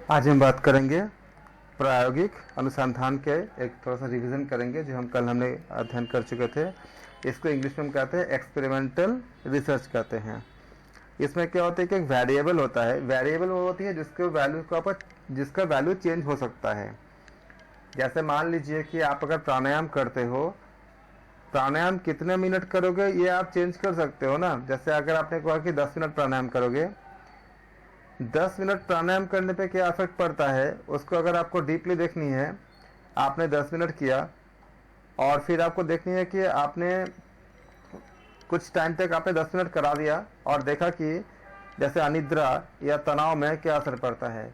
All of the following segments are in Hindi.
आज हम बात करेंगे प्रायोगिक अनुसंधान के, एक थोड़ा सा रिवीजन करेंगे जो हम कल हमने अध्ययन कर चुके थे। इसको इंग्लिश में हम कहते हैं एक्सपेरिमेंटल रिसर्च कहते हैं। इसमें क्या होता है कि एक वेरिएबल होता है। वेरिएबल वो होती है जिसका वैल्यू चेंज हो सकता है। जैसे मान लीजिए कि आप अगर प्राणायाम करते हो, प्राणायाम कितने मिनट करोगे ये आप चेंज कर सकते हो ना। जैसे अगर आपने कहा कि 10 मिनट प्राणायाम करोगे, 10 मिनट प्राणायाम करने पे क्या इफेक्ट पड़ता है उसको अगर आपको डीपली देखनी है, आपने 10 मिनट किया और फिर आपको देखनी है कि आपने कुछ टाइम तक आपने 10 मिनट करा दिया और देखा कि जैसे अनिद्रा या तनाव में क्या असर पड़ता है।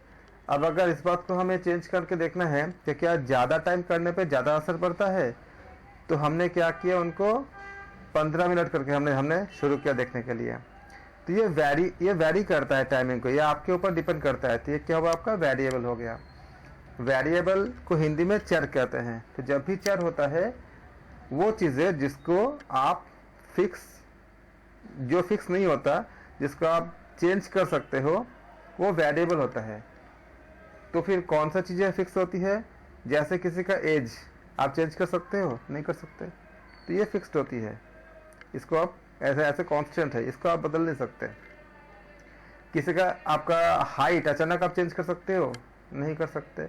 अब अगर इस बात को हमें चेंज करके देखना है कि क्या ज़्यादा टाइम करने पे ज़्यादा असर पड़ता है, तो हमने क्या किया, उनको 15 मिनट करके हमने शुरू किया देखने के लिए। तो ये वैरी करता है टाइमिंग को, ये आपके ऊपर डिपेंड करता है। तो ये क्या हुआ, आपका वेरिएबल हो गया। वेरिएबल को हिंदी में चर कहते हैं। तो जब भी चर होता है वो चीज़ें जिसको आप जो फिक्स नहीं होता, जिसको आप चेंज कर सकते हो, वो वेरिएबल होता है। तो फिर कौन सा चीज़ें फिक्स होती है? जैसे किसी का एज आप चेंज कर सकते हो? नहीं कर सकते, तो ये फिक्स्ड होती है। इसको आप ऐसे कांस्टेंट है, इसको आप बदल नहीं सकते। किसी का आपका हाइट अचानक आप चेंज कर सकते हो? नहीं कर सकते।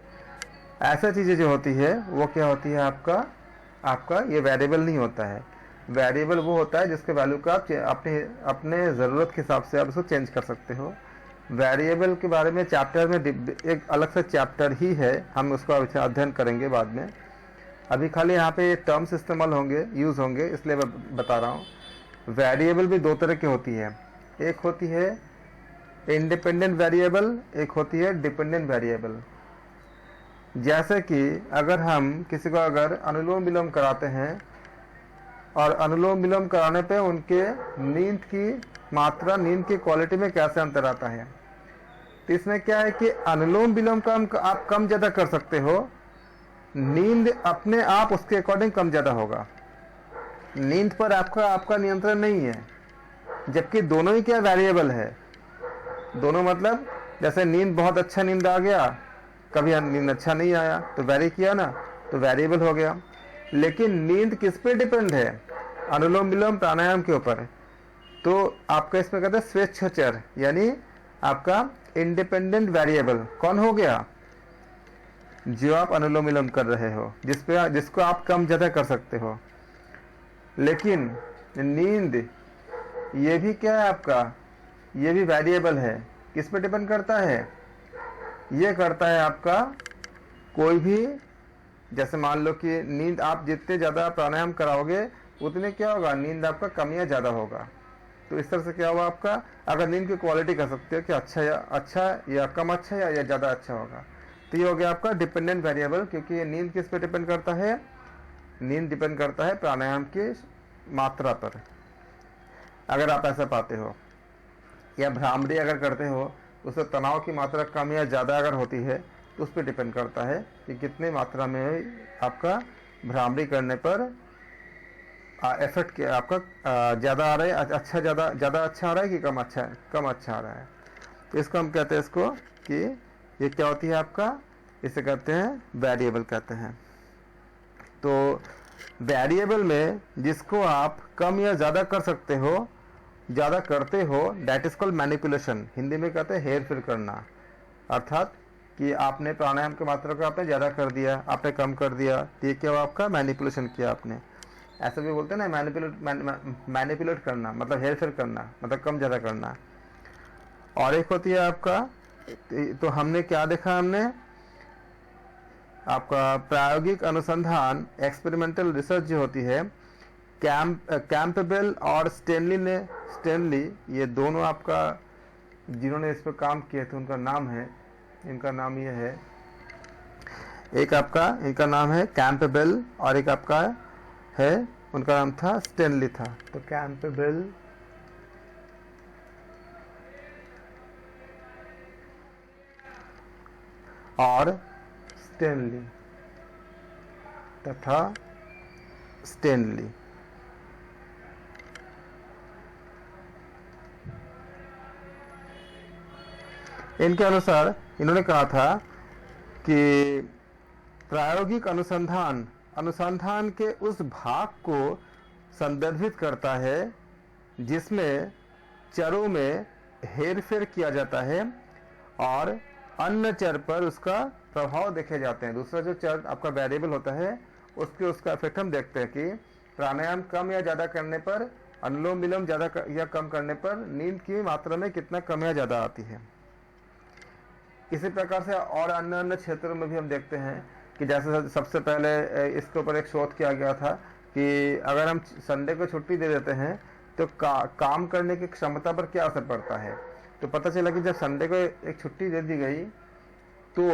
ऐसा चीज़ें जो होती है वो क्या होती है, आपका ये वेरिएबल नहीं होता है। वेरिएबल वो होता है जिसके वैल्यू का आप अपने ज़रूरत के हिसाब से आप उसको चेंज कर सकते हो। वेरिएबल के बारे में चैप्टर में एक अलग से चैप्टर ही है, हम उसको अध्ययन करेंगे बाद में। अभी खाली यहाँ पे टर्म्स इस्तेमाल होंगे, यूज़ होंगे, इसलिए बता रहा हूँ। वेरिएबल भी दो तरह की होती है। एक होती है इंडिपेंडेंट वेरिएबल, एक होती है डिपेंडेंट वेरिएबल। जैसे कि अगर हम किसी को अगर अनुलोम विलोम कराते हैं और अनुलोम विलोम कराने पे उनके नींद की मात्रा, नींद की क्वालिटी में कैसे अंतर आता है। तो इसमें क्या है कि अनुलोम विलोम का आप कम ज़्यादा कर सकते हो, नींद अपने आप उसके अकॉर्डिंग कम ज़्यादा होगा। नींद पर आपका नियंत्रण नहीं है, जबकि दोनों ही क्या वेरिएबल है। दोनों मतलब जैसे नींद बहुत अच्छा नींद आ गया, कभी नींद अच्छा नहीं आया, तो वेरी किया ना, तो वेरिएबल हो गया। लेकिन नींद किस पे डिपेंड है? अनुलोम विलोम प्राणायाम के ऊपर। तो आपका इसमें कहते हैं स्वेच्छाचार, यानी आपका इंडिपेंडेंट वेरिएबल कौन हो गया? जो आप अनुलोम विलोम कर रहे हो, जिसको आप कम ज़्यादा कर सकते हो। लेकिन नींद ये भी क्या है आपका, ये भी वेरिएबल है। किस पे डिपेंड करता है? ये करता है आपका कोई भी, जैसे मान लो कि नींद आप जितने ज़्यादा प्राणायाम कराओगे उतने क्या होगा, नींद आपका कम या ज़्यादा होगा। तो इस तरह से क्या हुआ आपका, अगर नींद की क्वालिटी कर सकते हो कि अच्छा या कम अच्छा या ज़्यादा अच्छा होगा। तो ये हो गया आपका डिपेंडेंट वेरिएबल, क्योंकि ये नींद किस पे डिपेंड करता है? नींद डिपेंड करता है प्राणायाम की मात्रा पर। अगर आप ऐसा पाते हो, या भ्रामरी अगर करते हो, उससे तनाव की मात्रा कम या ज़्यादा अगर होती है तो उस पर डिपेंड करता है कि कितनी मात्रा में आपका भ्रामरी करने पर इफेक्ट क्या आपका ज़्यादा आ रहा है, ज़्यादा अच्छा आ रहा है कि कम अच्छा आ रहा है। तो इसको हम कहते हैं इसको कि ये क्या होती है आपका, इसे कहते हैं वेरिएबल कहते हैं। तो वेरिएबल में जिसको आप कम या ज़्यादा कर सकते हो, ज़्यादा करते हो, that is called manipulation. Hindi में कहते हैं हेर फेर करना। अर्थात कि आपने प्राणायाम की मात्रा को आपने ज़्यादा कर दिया, आपने कम कर दिया, तो ये क्या हुआ आपका, मैनिपुलेशन किया आपने। ऐसा भी बोलते हैं ना, मैनिपुलेट करना मतलब हेर फेर करना, मतलब कम ज़्यादा करना। और एक होती है आपका, तो हमने क्या देखा, हमने आपका प्रायोगिक अनुसंधान एक्सपेरिमेंटल रिसर्च जो होती है, कैंपबेल और स्टेनली ये दोनों आपका जिन्होंने इस पर काम किए थे उनका नाम है, इनका नाम ये है, एक आपका इनका नाम है कैंपबेल और एक आपका है, उनका नाम था स्टेनली था। तो कैंपबेल और स्टेनली तथा स्टेनली, इनके अनुसार इन्होंने कहा था कि प्रायोगिक अनुसंधान के उस भाग को संदर्भित करता है जिसमें चरों में हेरफेर किया जाता है और अन्य चर पर उसका प्रभाव देखे जाते हैं। दूसरा जो चर आपका वेरिएबल होता है उसका इफेक्ट हम देखते हैं कि प्राणायाम कम या ज़्यादा करने पर, अनुलोम विलोम ज़्यादा या कम करने पर नींद की मात्रा में कितना कम या ज़्यादा आती है। इसी प्रकार से और अन्य क्षेत्रों में भी हम देखते हैं कि जैसे सबसे पहले इसके ऊपर एक शोध किया गया था कि अगर हम संडे को छुट्टी दे देते हैं तो काम करने की क्षमता पर क्या असर पड़ता है। तो पता चला कि जब संडे को एक छुट्टी दे दी गई तो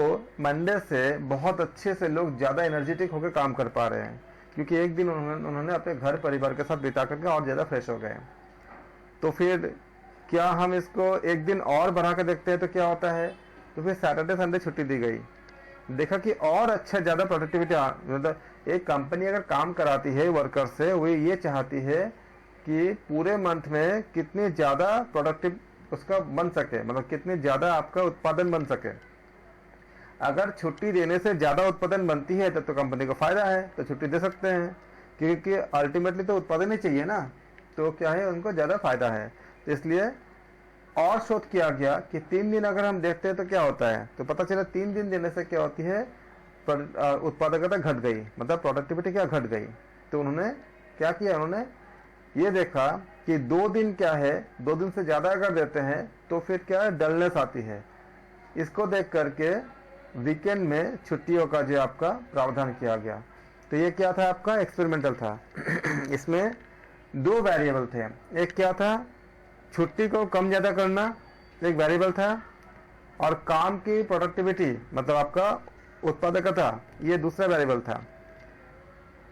मंडे से बहुत अच्छे से लोग ज़्यादा एनर्जेटिक होकर काम कर पा रहे हैं, क्योंकि एक दिन उन्होंने अपने घर परिवार के साथ बिता करके और ज़्यादा फ्रेश हो गए। तो फिर क्या हम इसको एक दिन और बढ़ा कर देखते हैं तो क्या होता है, तो फिर सैटरडे संडे छुट्टी दी गई, देखा कि और अच्छा ज़्यादा प्रोडक्टिविटी, मतलब एक कंपनी अगर काम कराती है वर्कर से, वो ये चाहती है कि पूरे मंथ में कितनी ज़्यादा प्रोडक्टिव उसका बन सके, मतलब कितनी ज़्यादा आपका उत्पादन बन सके। अगर छुट्टी देने से ज़्यादा उत्पादन बनती है तो कंपनी को फ़ायदा है, तो छुट्टी दे सकते हैं, क्योंकि अल्टीमेटली तो उत्पादन ही चाहिए ना, तो क्या है उनको ज़्यादा फायदा है। तो इसलिए और शोध किया गया कि 3 दिन अगर हम देखते हैं तो क्या होता है, तो पता चला 3 दिन देने से क्या होती है, उत्पादकता घट गई, मतलब प्रोडक्टिविटी क्या घट गई। तो उन्होंने क्या किया, उन्होंने ये देखा कि 2 दिन क्या है, 2 दिन से ज़्यादा अगर देते हैं तो फिर क्या है, डलनेस आती है। इसको देख करके वीकेंड में छुट्टियों का जो आपका प्रावधान किया गया। तो ये क्या था, आपका एक्सपेरिमेंटल था। इसमें 2 वेरिएबल थे, एक क्या था, छुट्टी को कम ज़्यादा करना एक वेरिएबल था, और काम की प्रोडक्टिविटी मतलब आपका उत्पादकता ये दूसरा वेरिएबल था।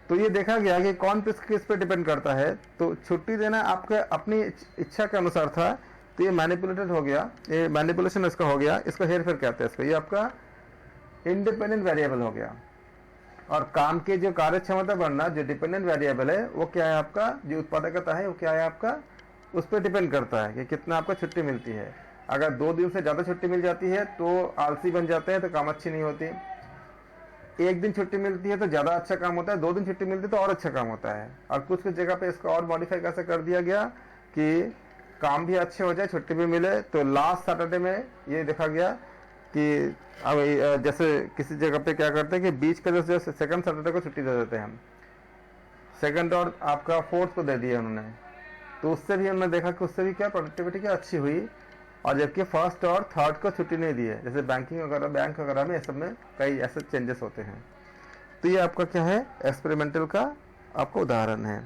तो ये देखा गया कि कौन किस पे डिपेंड करता है। तो छुट्टी देना आपके अपनी इच्छा के अनुसार था, तो ये मैनिपुलेटेड हो गया, ये मैनिपुलेशन इसका हो गया, इसको हेरफेर कहते हैं इसको, ये आपका इंडिपेंडेंट वेरिएबल हो गया। और काम की जो कार्य क्षमता बढ़ना जो डिपेंडेंट वेरिएबल है वो क्या है, आपका जो उत्पादकता है वो क्या है, आपका उस पर डिपेंड करता है कि कितना आपको छुट्टी मिलती है। अगर 2 दिन से ज़्यादा छुट्टी मिल जाती है तो आलसी बन जाते हैं, तो काम अच्छी नहीं होती। 1 दिन छुट्टी मिलती है तो ज़्यादा अच्छा काम होता है, 2 दिन छुट्टी मिलती है तो और अच्छा काम होता है। और कुछ जगह पे इसको और मॉडिफाई कैसे कर दिया गया कि काम भी अच्छे हो जाए, छुट्टी भी मिले। तो लास्ट सैटरडे में ये देखा गया कि अब जैसे किसी जगह पे क्या करते हैं कि बीच का जो सेकंड सैटरडे को छुट्टी दे देते हैं हम, सेकंड और आपका फोर्थ को दे दिया उन्होंने। तो उससे भी हमने देखा कि उससे भी क्या प्रोडक्टिविटी क्या अच्छी हुई, और जबकि फर्स्ट और थर्ड को छुट्टी नहीं दी है। जैसे बैंकिंग वगैरह, बैंक वगैरह में ये सब में कई ऐसे चेंजेस होते हैं। तो ये आपका क्या है, एक्सपेरिमेंटल का आपका उदाहरण है।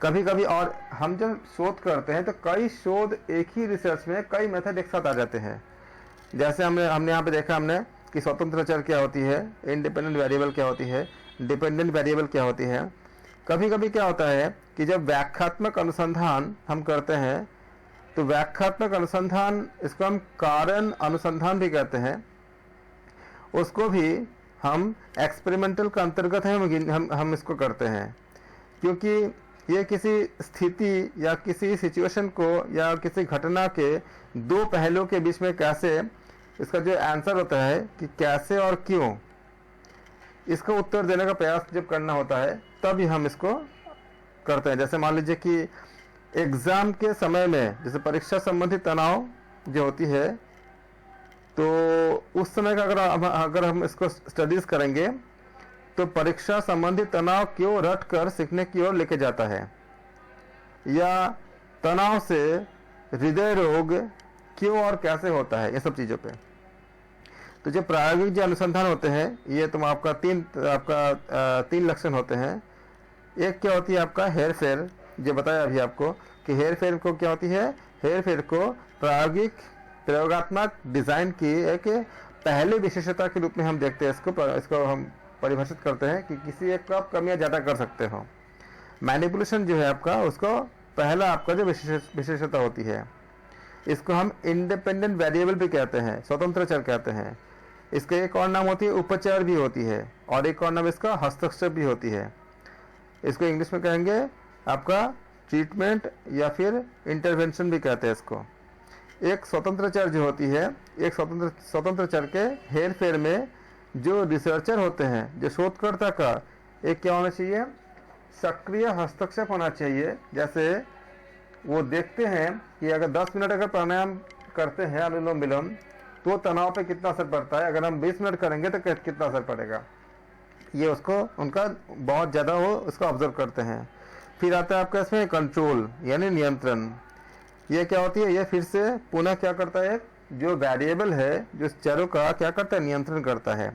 कभी कभी और हम जब शोध करते हैं तो कई शोध एक ही रिसर्च में कई मेथड एक साथ आ जाते हैं। जैसे हमने यहाँ पे देखा हमने कि स्वतंत्र चर क्या होती है, इंडिपेंडेंट वेरिएबल क्या होती है, डिपेंडेंट वेरिएबल क्या होती है। कभी कभी क्या होता है कि जब व्याख्यात्मक अनुसंधान हम करते हैं तो व्याख्यात्मक अनुसंधान, इसको हम कारण अनुसंधान भी कहते हैं, उसको भी हम एक्सपेरिमेंटल का अंतर्गत है, हम इसको करते हैं। क्योंकि ये किसी स्थिति या किसी सिचुएशन को या किसी घटना के 2 पहलुओं के बीच में कैसे, इसका जो आंसर होता है कि कैसे और क्यों, इसका उत्तर देने का प्रयास जब करना होता है तभी हम इसको करते हैं। जैसे मान लीजिए कि एग्ज़ाम के समय में जैसे परीक्षा संबंधी तनाव जो होती है, तो उस समय का अगर हम इसको स्टडीज़ करेंगे तो परीक्षा संबंधी तनाव क्यों रट कर सीखने की ओर लेके जाता है, या तनाव से हृदय रोग क्यों और कैसे होता है, ये सब चीज़ों पे। तो जो प्रायोगिक जो अनुसंधान होते हैं ये तुम आपका 3 लक्षण होते हैं। एक क्या होती है आपका हेर फेर, जो बताया अभी आपको कि हेर फेर को क्या होती है, हेर फेर को प्रयोगात्मक डिज़ाइन की एक पहली विशेषता के रूप में हम देखते हैं। इसको हम परिभाषित करते हैं कि किसी एक को आप कम या ज़्यादा कर सकते हो। मैनिपुलेशन जो है आपका, उसको पहला आपका जो विशेषता होती है, इसको हम इंडिपेंडेंट वेरिएबल भी कहते हैं, स्वतंत्र चर कहते हैं। इसका एक और नाम होती है उपचर भी होती है, और एक और नाम इसका हस्तक्षेप भी होती है। इसको इंग्लिश में कहेंगे आपका ट्रीटमेंट या फिर इंटरवेंशन भी कहते हैं इसको। एक स्वतंत्र चर जो होती है, एक स्वतंत्र चर के हेर फेर में जो रिसर्चर होते हैं, जो शोधकर्ता का एक क्या होना चाहिए, सक्रिय हस्तक्षेप होना चाहिए। जैसे वो देखते हैं कि अगर 10 मिनट अगर प्राणायाम करते हैं अनुलोम विलोम तो तनाव पे कितना असर पड़ता है, अगर हम 20 मिनट करेंगे तो कितना असर पड़ेगा, ये उसको उनका बहुत ज़्यादा वो उसको ऑब्जर्व करते हैं। फिर आता है आपका इसमें कंट्रोल यानी नियंत्रण। ये क्या होती है, ये फिर से पुनः क्या करता है, जो वेरिएबल है, जो चरों का क्या करता है, नियंत्रण करता है।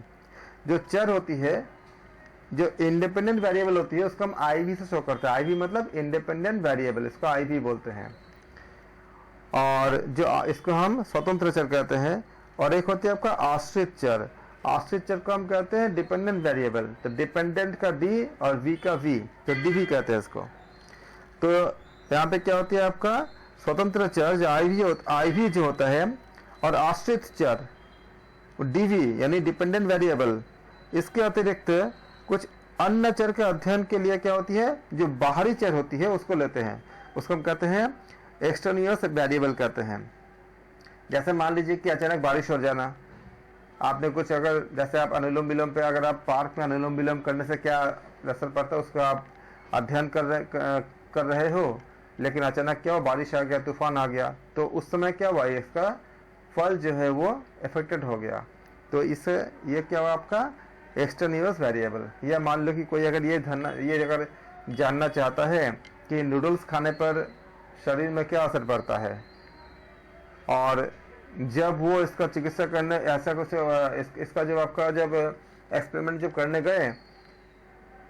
जो चर होती है, जो इंडिपेंडेंट वेरिएबल होती है, उसको हम आईवी से शो करते हैं। आईवी मतलब इंडिपेंडेंट वेरिएबल, इसको आईवी बोलते हैं। और जो इसको हम स्वतंत्र चर कहते हैं। और एक होती है आपका आश्रित चर। आश्रित चर को हम कहते हैं डिपेंडेंट वेरिएबल। तो डिपेंडेंट का डी और वी का वी, तो डीवी कहते हैं इसको। तो यहाँ पे क्या होती है आपका स्वतंत्र चर जो आईवी जो होता है, और आश्रित चर डीवी यानी डिपेंडेंट वेरिएबल। इसके अतिरिक्त कुछ अन्य चर के अध्ययन के लिए क्या होती है, जो बाहरी चर होती है उसको लेते हैं, उसको हम कहते हैं एक्सटर्नियस वेरिएबल कहते हैं। जैसे मान लीजिए कि अचानक बारिश हो जाना, आपने कुछ अगर जैसे आप अनुलोम विलोम पे अगर आप पार्क में अनुलोम विलोम करने से क्या असर पड़ता है उसको आप अध्ययन कर रहे हो, लेकिन अचानक क्या हो, बारिश आ गया, तूफान आ गया, तो उस समय क्या हुआ, इसका फल जो है वो इफेक्टेड हो गया। तो इससे ये क्या हुआ आपका एक्सटर्नियस वेरिएबल। या मान लो कि कोई अगर ये अगर जानना चाहता है कि नूडल्स खाने पर शरीर में क्या असर पड़ता है, और जब वो इसका चिकित्सा करने ऐसा कुछ इसका जब आपका जब एक्सपेरिमेंट जब करने गए,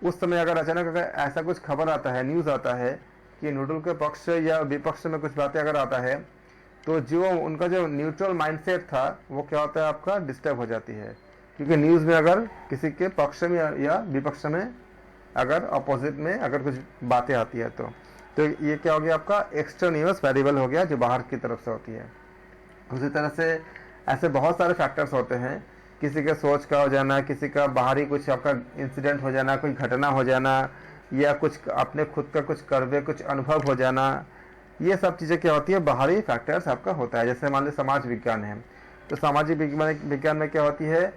उस समय अगर अचानक अगर ऐसा कुछ खबर आता है, न्यूज़ आता है कि नूडल के पक्ष या विपक्ष में कुछ बातें अगर आता है, तो जो उनका जो न्यूट्रल माइंडसेट था वो क्या होता है आपका डिस्टर्ब हो जाती है। क्योंकि न्यूज़ में अगर किसी के पक्ष में या विपक्ष में अगर अपोजिट में अगर कुछ बातें आती है तो ये क्या हो गया आपका एक्सटर्नियस वेरिएबल हो गया, जो बाहर की तरफ से होती है। उसी तरह से ऐसे बहुत सारे फैक्टर्स होते हैं, किसी का सोच का हो जाना, किसी का बाहरी कुछ आपका इंसिडेंट हो जाना, कोई घटना हो जाना, या कुछ अपने खुद का कुछ कर्वे कुछ अनुभव हो जाना, ये सब चीज़ें क्या होती है, बाहरी फैक्टर्स आपका होता है। जैसे मान लो समाज विज्ञान है, तो सामाजिक विज्ञान में क्या होती है,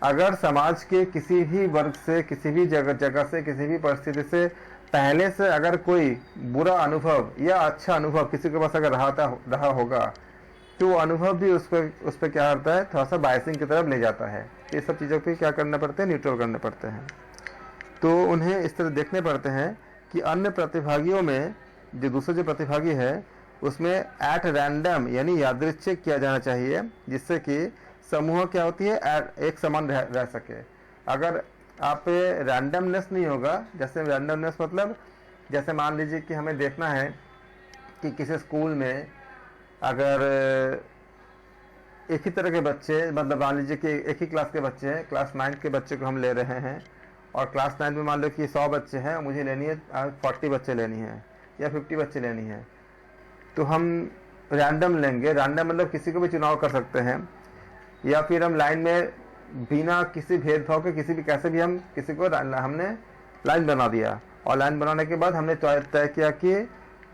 अगर समाज के किसी भी वर्ग से, किसी भी जगह से, किसी भी परिस्थिति से पहले से अगर कोई बुरा अनुभव या अच्छा अनुभव किसी के पास अगर रहा होगा, तो अनुभव भी उस पर क्या करता है, थोड़ा सा बायसिंग की तरफ ले जाता है। ये सब चीज़ों पे क्या करना पड़ते हैं, न्यूट्रल करने पड़ते हैं। तो उन्हें इस तरह देखने पड़ते हैं कि अन्य प्रतिभागियों में जो दूसरे जो प्रतिभागी है उसमें एट रैंडम यानी यादृच्छिक किया जाना चाहिए, जिससे कि समूह क्या होती है एक समान रह सके। अगर आप रैंडमनेस नहीं होगा, जैसे रैंडमनेस मतलब जैसे मान लीजिए कि हमें देखना है कि किसी स्कूल में अगर एक ही तरह के बच्चे, मतलब मान लीजिए कि एक ही क्लास के बच्चे हैं, क्लास 9 के बच्चे को हम ले रहे हैं, और क्लास 9 में मान लो कि 100 बच्चे हैं, मुझे लेनी है 40 बच्चे लेनी है या 50 बच्चे लेनी है, तो हम रैंडम लेंगे। रैंडम मतलब किसी को भी चुनाव कर सकते हैं, या फिर हम लाइन में बिना किसी भेदभाव के किसी भी कैसे भी हम किसी को हमने लाइन बना दिया, और लाइन बनाने के बाद हमने तय किया कि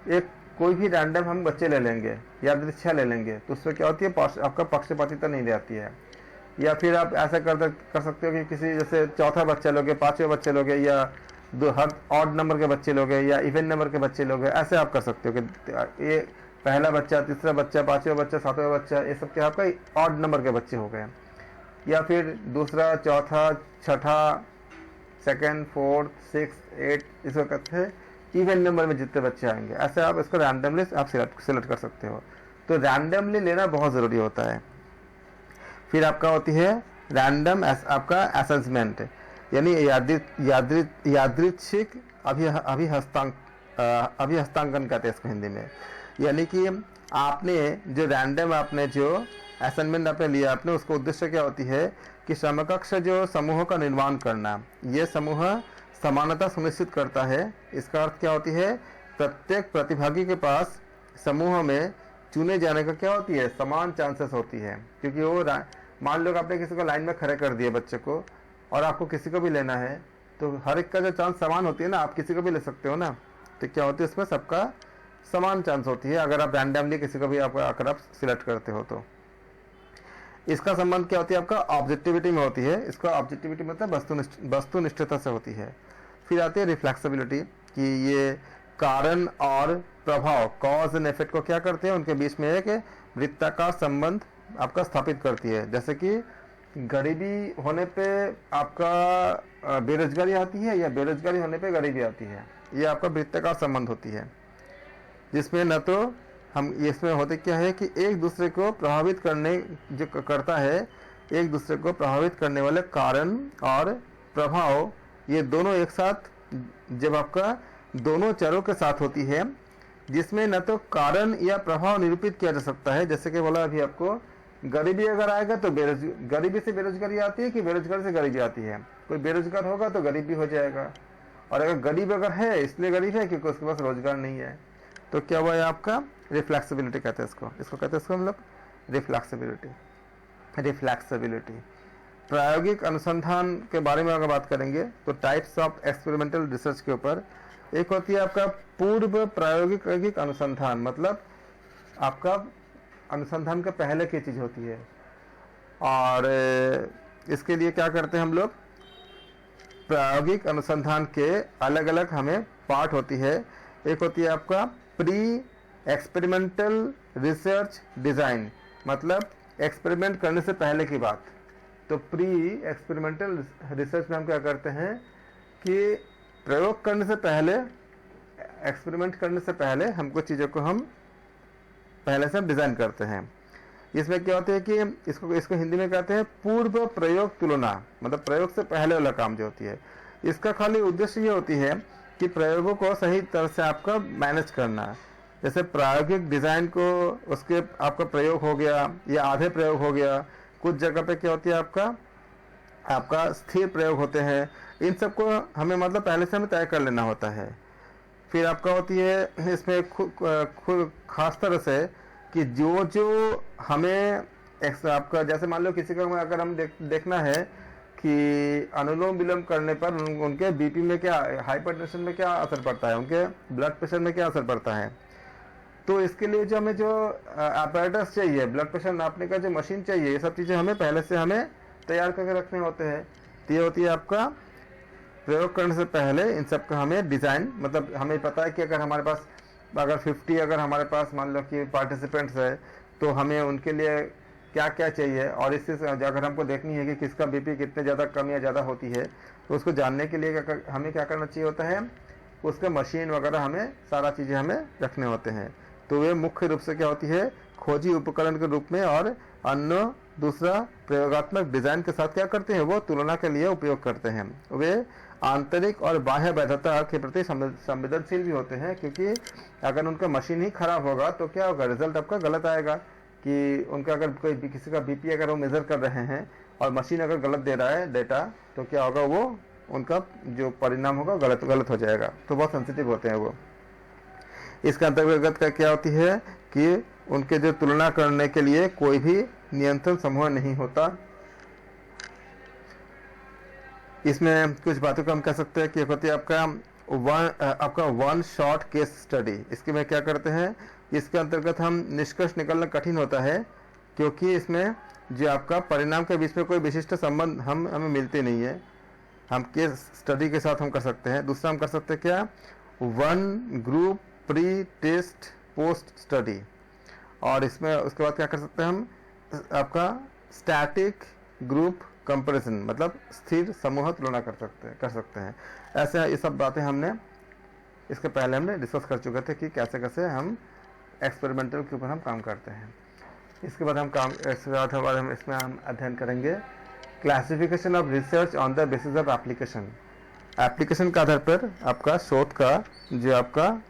एक कोई भी रैंडम हम बच्चे ले लेंगे या दृश्य ले लेंगे, तो उससे क्या होती है, आपका पक्षपातिता नहीं रहती है। या फिर आप ऐसा कर सकते हो कि किसी जैसे चौथा बच्चा लोगे, 5वें बच्चे लोगे, या हर ऑड नंबर के बच्चे लोगे, या इवन नंबर के बच्चे लोगे, ऐसे आप कर सकते हो कि ये पहला बच्चा, तीसरा बच्चा, 5वां बच्चा, 7वां बच्चा, ये सब क्या आपका ऑड नंबर के बच्चे हो गए। या फिर दूसरा, चौथा, छठा, सेकेंड, 4th, 6th, 8 इसको कहते हैं इवन नंबर में जितने बच्चे आएंगे, ऐसे आप इसको रैंडमली आप सिलेक्ट कर सकते हो। तो रैंडमली लेना बहुत ज़रूरी होता है। फिर आपका होती है रैंडम आपका असेसमेंट, यानी यादृच्छिक अभिहस्तांकन कहते हैं इसको हिंदी में। यानी कि आपने जो रैंडम आपने जो असाइनमेंट आपने लिया, आपने उसको उद्देश्य क्या होती है कि समकक्ष जो समूह का निर्माण करना। ये समूह समानता सुनिश्चित करता है। इसका अर्थ क्या होती है, प्रत्येक प्रतिभागी के पास समूह में चुने जाने का क्या होती है, समान चांसेस होती है। क्योंकि वो मान लो आपने किसी को लाइन में खड़े कर दिए बच्चे को, और आपको किसी को भी लेना है, तो हर एक का जो चांस समान होती है ना, आप किसी को भी ले सकते हो ना, तो क्या होती है इसमें सबका समान चांस होती है अगर आप रैंडमली किसी को भी आपका अगर आप सिलेक्ट करते हो तो। इसका संबंध क्या होती है आपका ऑब्जेक्टिविटी में होती है। इसका ऑब्जेक्टिविटी मतलब वस्तुनिष्ठता से होती है। फिर आती है रिफ्लेक्सिबिलिटी कि ये कारण और प्रभाव कॉज एंड इफेक्ट को क्या करते हैं, उनके बीच में एक वृत्ताकार संबंध आपका स्थापित करती है। जैसे कि गरीबी होने पे आपका बेरोजगारी आती है या बेरोजगारी होने पे गरीबी आती है, ये आपका वृत्ताकार संबंध होती है, जिसमें न तो हम इसमें होते क्या है कि एक दूसरे को प्रभावित करने जो करता है, एक दूसरे को प्रभावित करने वाले कारण और प्रभाव ये दोनों एक साथ जब आपका दोनों चरों के साथ होती है, जिसमें न तो कारण या प्रभाव निरूपित किया जा सकता है। जैसे कि बोला अभी आपको, गरीबी अगर आएगा तो गरीबी से बेरोजगारी आती है कि बेरोजगारी से गरीबी आती है। कोई बेरोजगार होगा तो गरीबी हो जाएगा, और अगर गरीब अगर है इसलिए गरीब है क्योंकि उसके पास रोजगार नहीं है, तो क्या हुआ है आपका रिफ्लेक्सिबिलिटी कहते हैं इसको कहते हैं इसको हम लोग रिफ्लेक्सिबिलिटी। प्रायोगिक अनुसंधान के बारे में अगर बात करेंगे तो टाइप्स ऑफ एक्सपेरिमेंटल रिसर्च के ऊपर एक होती है आपका पूर्व प्रायोगिक अनुसंधान, मतलब आपका अनुसंधान के पहले की चीज होती है। और इसके लिए क्या करते हैं हम लोग, प्रायोगिक अनुसंधान के अलग अलग हमें पार्ट होती है। एक होती है आपका प्री एक्सपेरिमेंटल रिसर्च डिजाइन, मतलब एक्सपेरिमेंट करने से पहले की बात। तो प्री एक्सपेरिमेंटल रिसर्च में हम क्या करते हैं कि प्रयोग करने से पहले, एक्सपेरिमेंट करने से पहले हमको चीज़ों को हम पहले से डिज़ाइन करते हैं। इसमें क्या होता है कि इसको हिंदी में कहते हैं पूर्व प्रयोग तुलना, मतलब प्रयोग से पहले वाला काम जो होती है। इसका खाली उद्देश्य ये होती है कि प्रयोगों को सही तरह से आपका मैनेज करना। जैसे प्रायोगिक डिज़ाइन को उसके आपका प्रयोग हो गया या आधे प्रयोग हो गया, कुछ जगह पे क्या होती है आपका स्थिर प्रयोग होते हैं, इन सबको हमें मतलब पहले से हमें तय कर लेना होता है। फिर आपका होती है इसमें खुद खास तरह से कि जो हमें आपका, जैसे मान लो किसी का अगर हम देखना है कि अनुलोम विलोम करने पर उनके बीपी में क्या, हाइपरटेंशन में क्या असर पड़ता है, उनके ब्लड प्रेशर में क्या असर पड़ता है, तो इसके लिए जो हमें जो अपैरेटस चाहिए, ब्लड प्रेशर नापने का जो मशीन चाहिए, ये सब चीज़ें हमें पहले से हमें तैयार करके रखने होते हैं। तो ये होती है आपका प्रयोग करने से पहले इन सब का हमें डिज़ाइन, मतलब हमें पता है कि अगर हमारे पास अगर 50 अगर हमारे पास मान लो कि पार्टिसिपेंट्स है तो हमें उनके लिए क्या क्या चाहिए, और इससे अगर हमको देखनी है कि किसका बीपी कितने ज़्यादा कम या ज़्यादा होती है, तो उसको जानने के लिए हमें क्या करना चाहिए होता है, उसके मशीन वगैरह हमें सारा चीज़ें हमें रखने होते हैं। तो वे मुख्य रूप से क्या होती है, खोजी उपकरण के रूप में, और अन्य दूसरा प्रयोगात्मक डिजाइन के साथ क्या करते हैं, वो तुलना के लिए उपयोग करते हैं। वे आंतरिक और बाह्य वैधता के प्रति संवेदनशील भी होते हैं, क्योंकि अगर उनका मशीन ही खराब होगा तो क्या होगा, रिजल्ट आपका गलत आएगा। कि उनका अगर कोई किसी का बीपी अगर वो मेजर कर रहे हैं और मशीन अगर गलत दे रहा है डेटा, तो क्या होगा, वो उनका जो परिणाम होगा गलत हो जाएगा। तो बहुत सेंसिटिव होते हैं वो। इसके अंतर्गत का क्या होती है कि उनके जो तुलना करने के लिए कोई भी नियंत्रण समूह नहीं होता। इसमें कुछ बातों को हम कह सकते हैं कि होती है आपका वन शॉट केस स्टडी। इसके में क्या करते हैं, इसके अंतर्गत हम निष्कर्ष निकालना कठिन होता है, क्योंकि इसमें जो आपका परिणाम के बीच में कोई विशिष्ट संबंध हमें मिलते नहीं है। हम केस स्टडी के साथ हम कर सकते हैं। दूसरा हम कर सकते हैं क्या, one group pre test post study. और इसमें उसके बाद क्या कर सकते हैं हम, आपका स्टैटिक ग्रुप कंपैरिजन, मतलब स्थिर समूह तुलना कर सकते हैं। ऐसे ये सब बातें हमने इसके पहले हमने डिस्कस कर चुके थे कि कैसे कैसे हम एक्सपेरिमेंटल के ऊपर हम काम करते हैं। इसके बाद हम इसमें हम अध्ययन करेंगे classification of research on the basis of application. Application के आधार पर आपका शोध का जो आपका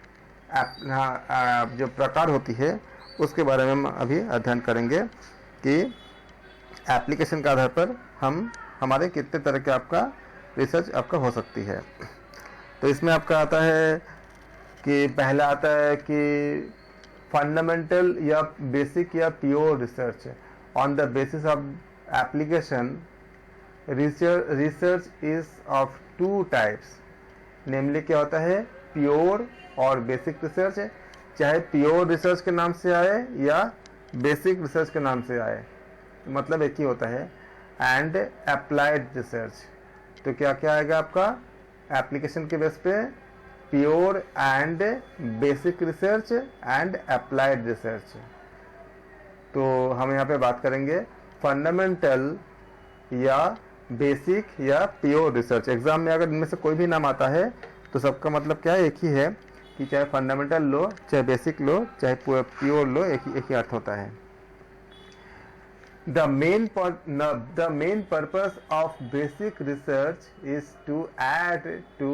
जो प्रकार होती है उसके बारे में हम अभी अध्ययन करेंगे कि एप्लीकेशन के आधार पर हमारे कितने तरह के आपका रिसर्च आपका हो सकती है। तो इसमें आपका आता है कि पहला आता है कि फंडामेंटल या बेसिक या pure research. On the basis of application research is of two types, namely क्या होता है, प्योर और बेसिक रिसर्च। चाहे प्योर रिसर्च के नाम से आए या बेसिक रिसर्च के नाम से आए, मतलब एक ही होता है। एंड अप्लाइड रिसर्च, तो क्या क्या आएगा आपका एप्लीकेशन के बेस पे, pure and basic research and applied research. तो हम यहाँ पे बात करेंगे फंडामेंटल या बेसिक या प्योर रिसर्च। एग्जाम में अगर इनमें से कोई भी नाम आता है तो सबका मतलब क्या है, एक ही है कि चाहे फंडामेंटल लो, चाहे बेसिक लो, चाहे प्योर लो, एक ही अर्थ होता है। The main purpose of basic research is to add to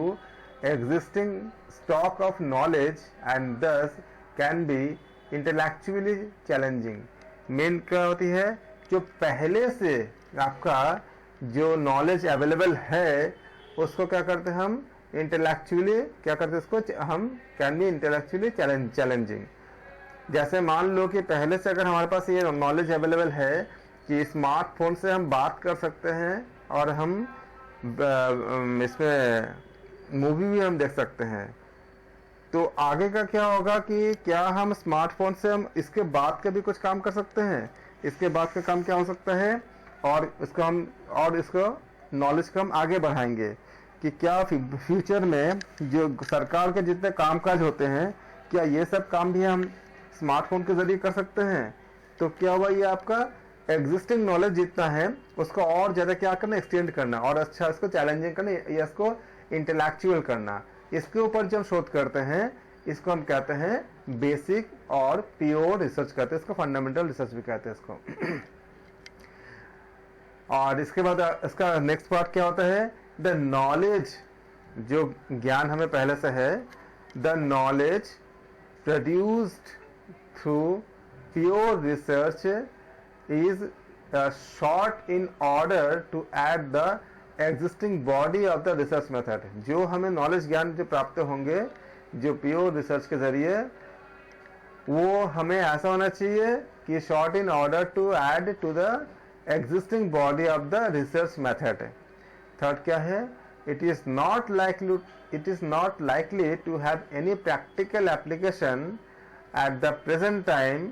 existing stock of knowledge and thus can be intellectually challenging। Main क्या होती है, जो पहले से आपका जो नॉलेज अवेलेबल है उसको क्या करते हैं हम इंटेलेक्चुअली, क्या करते हैं उसको हम कैन बी इंटेलेक्चुअली चैलेंजिंग। जैसे मान लो कि पहले से अगर हमारे पास ये नॉलेज अवेलेबल है कि स्मार्टफोन से हम बात कर सकते हैं और हम इसमें मूवी भी हम देख सकते हैं, तो आगे का क्या होगा कि क्या हम स्मार्टफोन से हम इसके बाद के भी कुछ काम कर सकते हैं, इसके बाद का काम क्या हो सकता है, और इसको नॉलेज को हम आगे बढ़ाएंगे कि क्या फ्यूचर में जो सरकार के जितने कामकाज होते हैं क्या ये सब काम भी हम स्मार्टफोन के जरिए कर सकते हैं। तो क्या हुआ, ये आपका एग्जिस्टिंग नॉलेज जितना है उसको और ज़्यादा क्या करना, एक्सटेंड करना, और अच्छा इसको चैलेंजिंग करना या इसको इंटेलेक्चुअल करना। इसके ऊपर जब शोध करते हैं इसको हम कहते हैं बेसिक और प्योर रिसर्च कहते हैं, इसको फंडामेंटल रिसर्च भी कहते हैं इसको। और इसके बाद इसका नेक्स्ट पार्ट क्या होता है, द नॉलेज, जो ज्ञान हमें पहले से है, the knowledge produced through pure research is short in order to add the existing body of the research method। जो हमें नॉलेज ज्ञान जो प्राप्त होंगे जो प्योर रिसर्च के जरिए, वो हमें ऐसा होना चाहिए कि short in order to add to the existing body of the research method. Third क्या है, it is not likely to have any practical application at the present time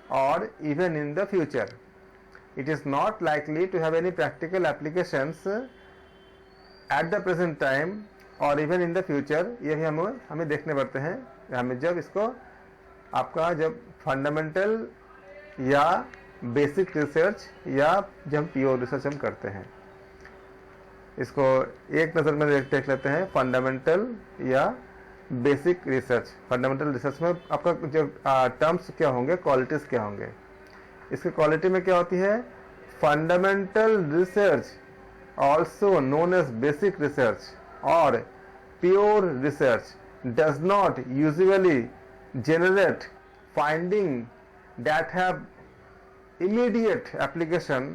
or even in the future। It is not likely to have any practical applications at the present time or even in the future। ये भी हमें देखने पड़ते हैं हमें जब इसको आपका जब फंडामेंटल या बेसिक रिसर्च या जब प्योर रिसर्च हम करते हैं। इसको एक नज़र में देख लेते हैं, फंडामेंटल या बेसिक रिसर्च। फंडामेंटल रिसर्च में आपका जो टर्म्स क्या होंगे, क्वालिटीज क्या होंगे। इसकी क्वालिटी में क्या होती है, fundamental research also known as basic research और pure research does not usually generate finding that have immediate application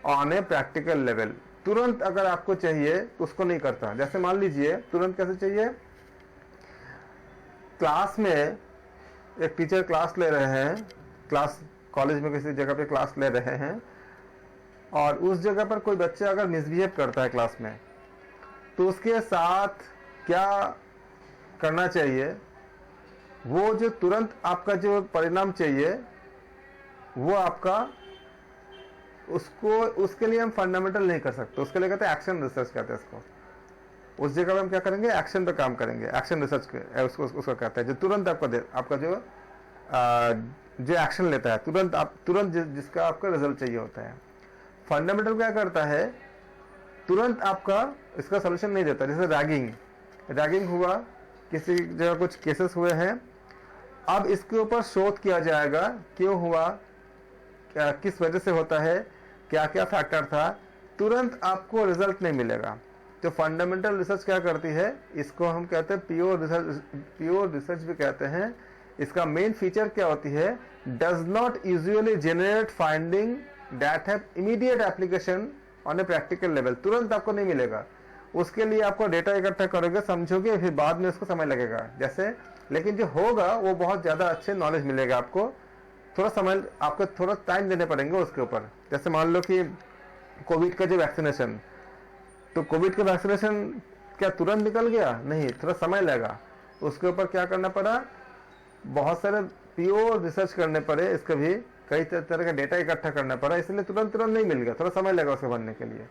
on a practical level. तुरंत अगर आपको चाहिए तो उसको नहीं करता। जैसे मान लीजिए तुरंत कैसे चाहिए, क्लास में एक टीचर क्लास ले रहे हैं, क्लास कॉलेज में किसी जगह पे क्लास ले रहे हैं, और उस जगह पर कोई बच्चा अगर मिसबिहेव करता है क्लास में, तो उसके साथ क्या करना चाहिए, वो जो तुरंत आपका जो परिणाम चाहिए वो आपका उसके लिए हम फंडामेंटल नहीं कर सकते, उसके लिए कहते हैं एक्शन रिसर्च कहते हैं इसको। उस जगह पे हम क्या करेंगे, एक्शन पे काम करेंगे, एक्शन रिसर्च उसको कहते हैं, जो तुरंत आपका जो एक्शन लेता है, तुरंत जिसका आपका रिजल्ट चाहिए होता है। फंडामेंटल क्या करता है, तुरंत आपका इसका सोल्यूशन नहीं देता। जैसे रैगिंग हुआ, किसी जगह कुछ केसेस हुए हैं, अब इसके ऊपर शोध किया जाएगा, क्यों हुआ, क्या किस वजह से होता है, क्या क्या फैक्टर था, तुरंत आपको रिजल्ट नहीं मिलेगा। तो फंडामेंटल रिसर्च क्या करती है, इसको हम कहते हैं प्योर रिसर्च भी कहते हैं। इसका मेन फीचर क्या होती है, does not usually generate finding that have immediate application on a practical level. तुरंत आपको नहीं मिलेगा, उसके लिए आपको डेटा इकट्ठा करोगे, समझोगे, फिर बाद में उसको समय लगेगा जैसे, लेकिन जो होगा वो बहुत ज्यादा अच्छे नॉलेज मिलेगा आपको। थोड़ा समय, आपको थोड़ा टाइम देने पड़ेंगे उसके ऊपर। जैसे मान लो कि कोविड का जो वैक्सीनेशन, तो कोविड का वैक्सीनेशन क्या तुरंत निकल गया, नहीं, थोड़ा समय लगा। उसके ऊपर क्या करना पड़ा, बहुत सारे प्योर रिसर्च करने पड़े, इसके भी कई तरह का डेटा इकट्ठा करना पड़ा, इसलिए तुरंत नहीं मिल गया, थोड़ा समय लगा उसको बनने के लिए।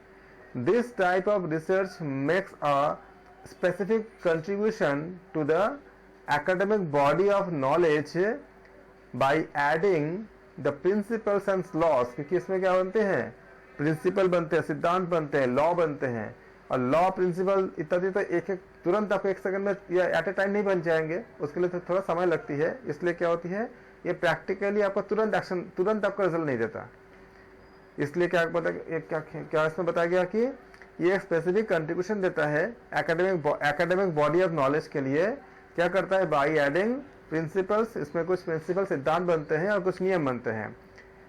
This type of research makes a specific contribution to the academic body of knowledge by adding the principles and laws, क्योंकि इसमें क्या बनते हैं, प्रिंसिपल बनते हैं, सिद्धांत बनते हैं, लॉ बनते हैं, और लॉ प्रिंसिपल इत्यादि तो एक तुरंत आपको एक सेकंड में या एट ए टाइम नहीं बन जाएंगे, उसके लिए तो थोड़ा समय लगती है। इसलिए क्या होती है, ये प्रैक्टिकली आपको तुरंत एक्शन, तुरंत आपका रिजल्ट नहीं देता। इसलिए क्या इसमें बताया गया कि ये एक स्पेसिफिक कंट्रीब्यूशन देता है एकेडमिक बॉडी ऑफ नॉलेज के लिए। क्या करता है, बाई एडिंग प्रिंसिपल्स, इसमें कुछ प्रिंसिपल सिद्धांत बनते हैं और कुछ नियम बनते हैं।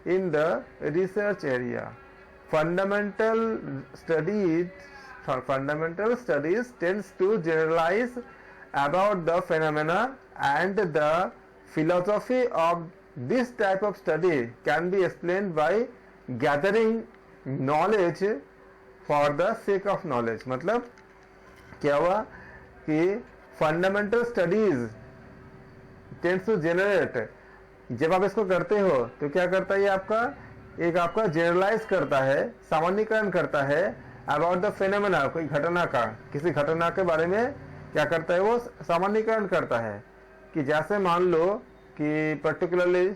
In the research area fundamental studies tends to generalize about the phenomena, and the philosophy of this type of study can be explained by gathering knowledge for the sake of knowledge। मतलब क्या हुआ कि fundamental studies tends to generate, जब आप इसको करते हो तो क्या करता है, ये आपका जनरलाइज करता है, सामान्यीकरण करता है अबाउट द फेनोमेना, कोई घटना का, किसी घटना के बारे में क्या करता है, वो सामान्यीकरण करता है। कि जैसे मान लो कि पर्टिकुलरली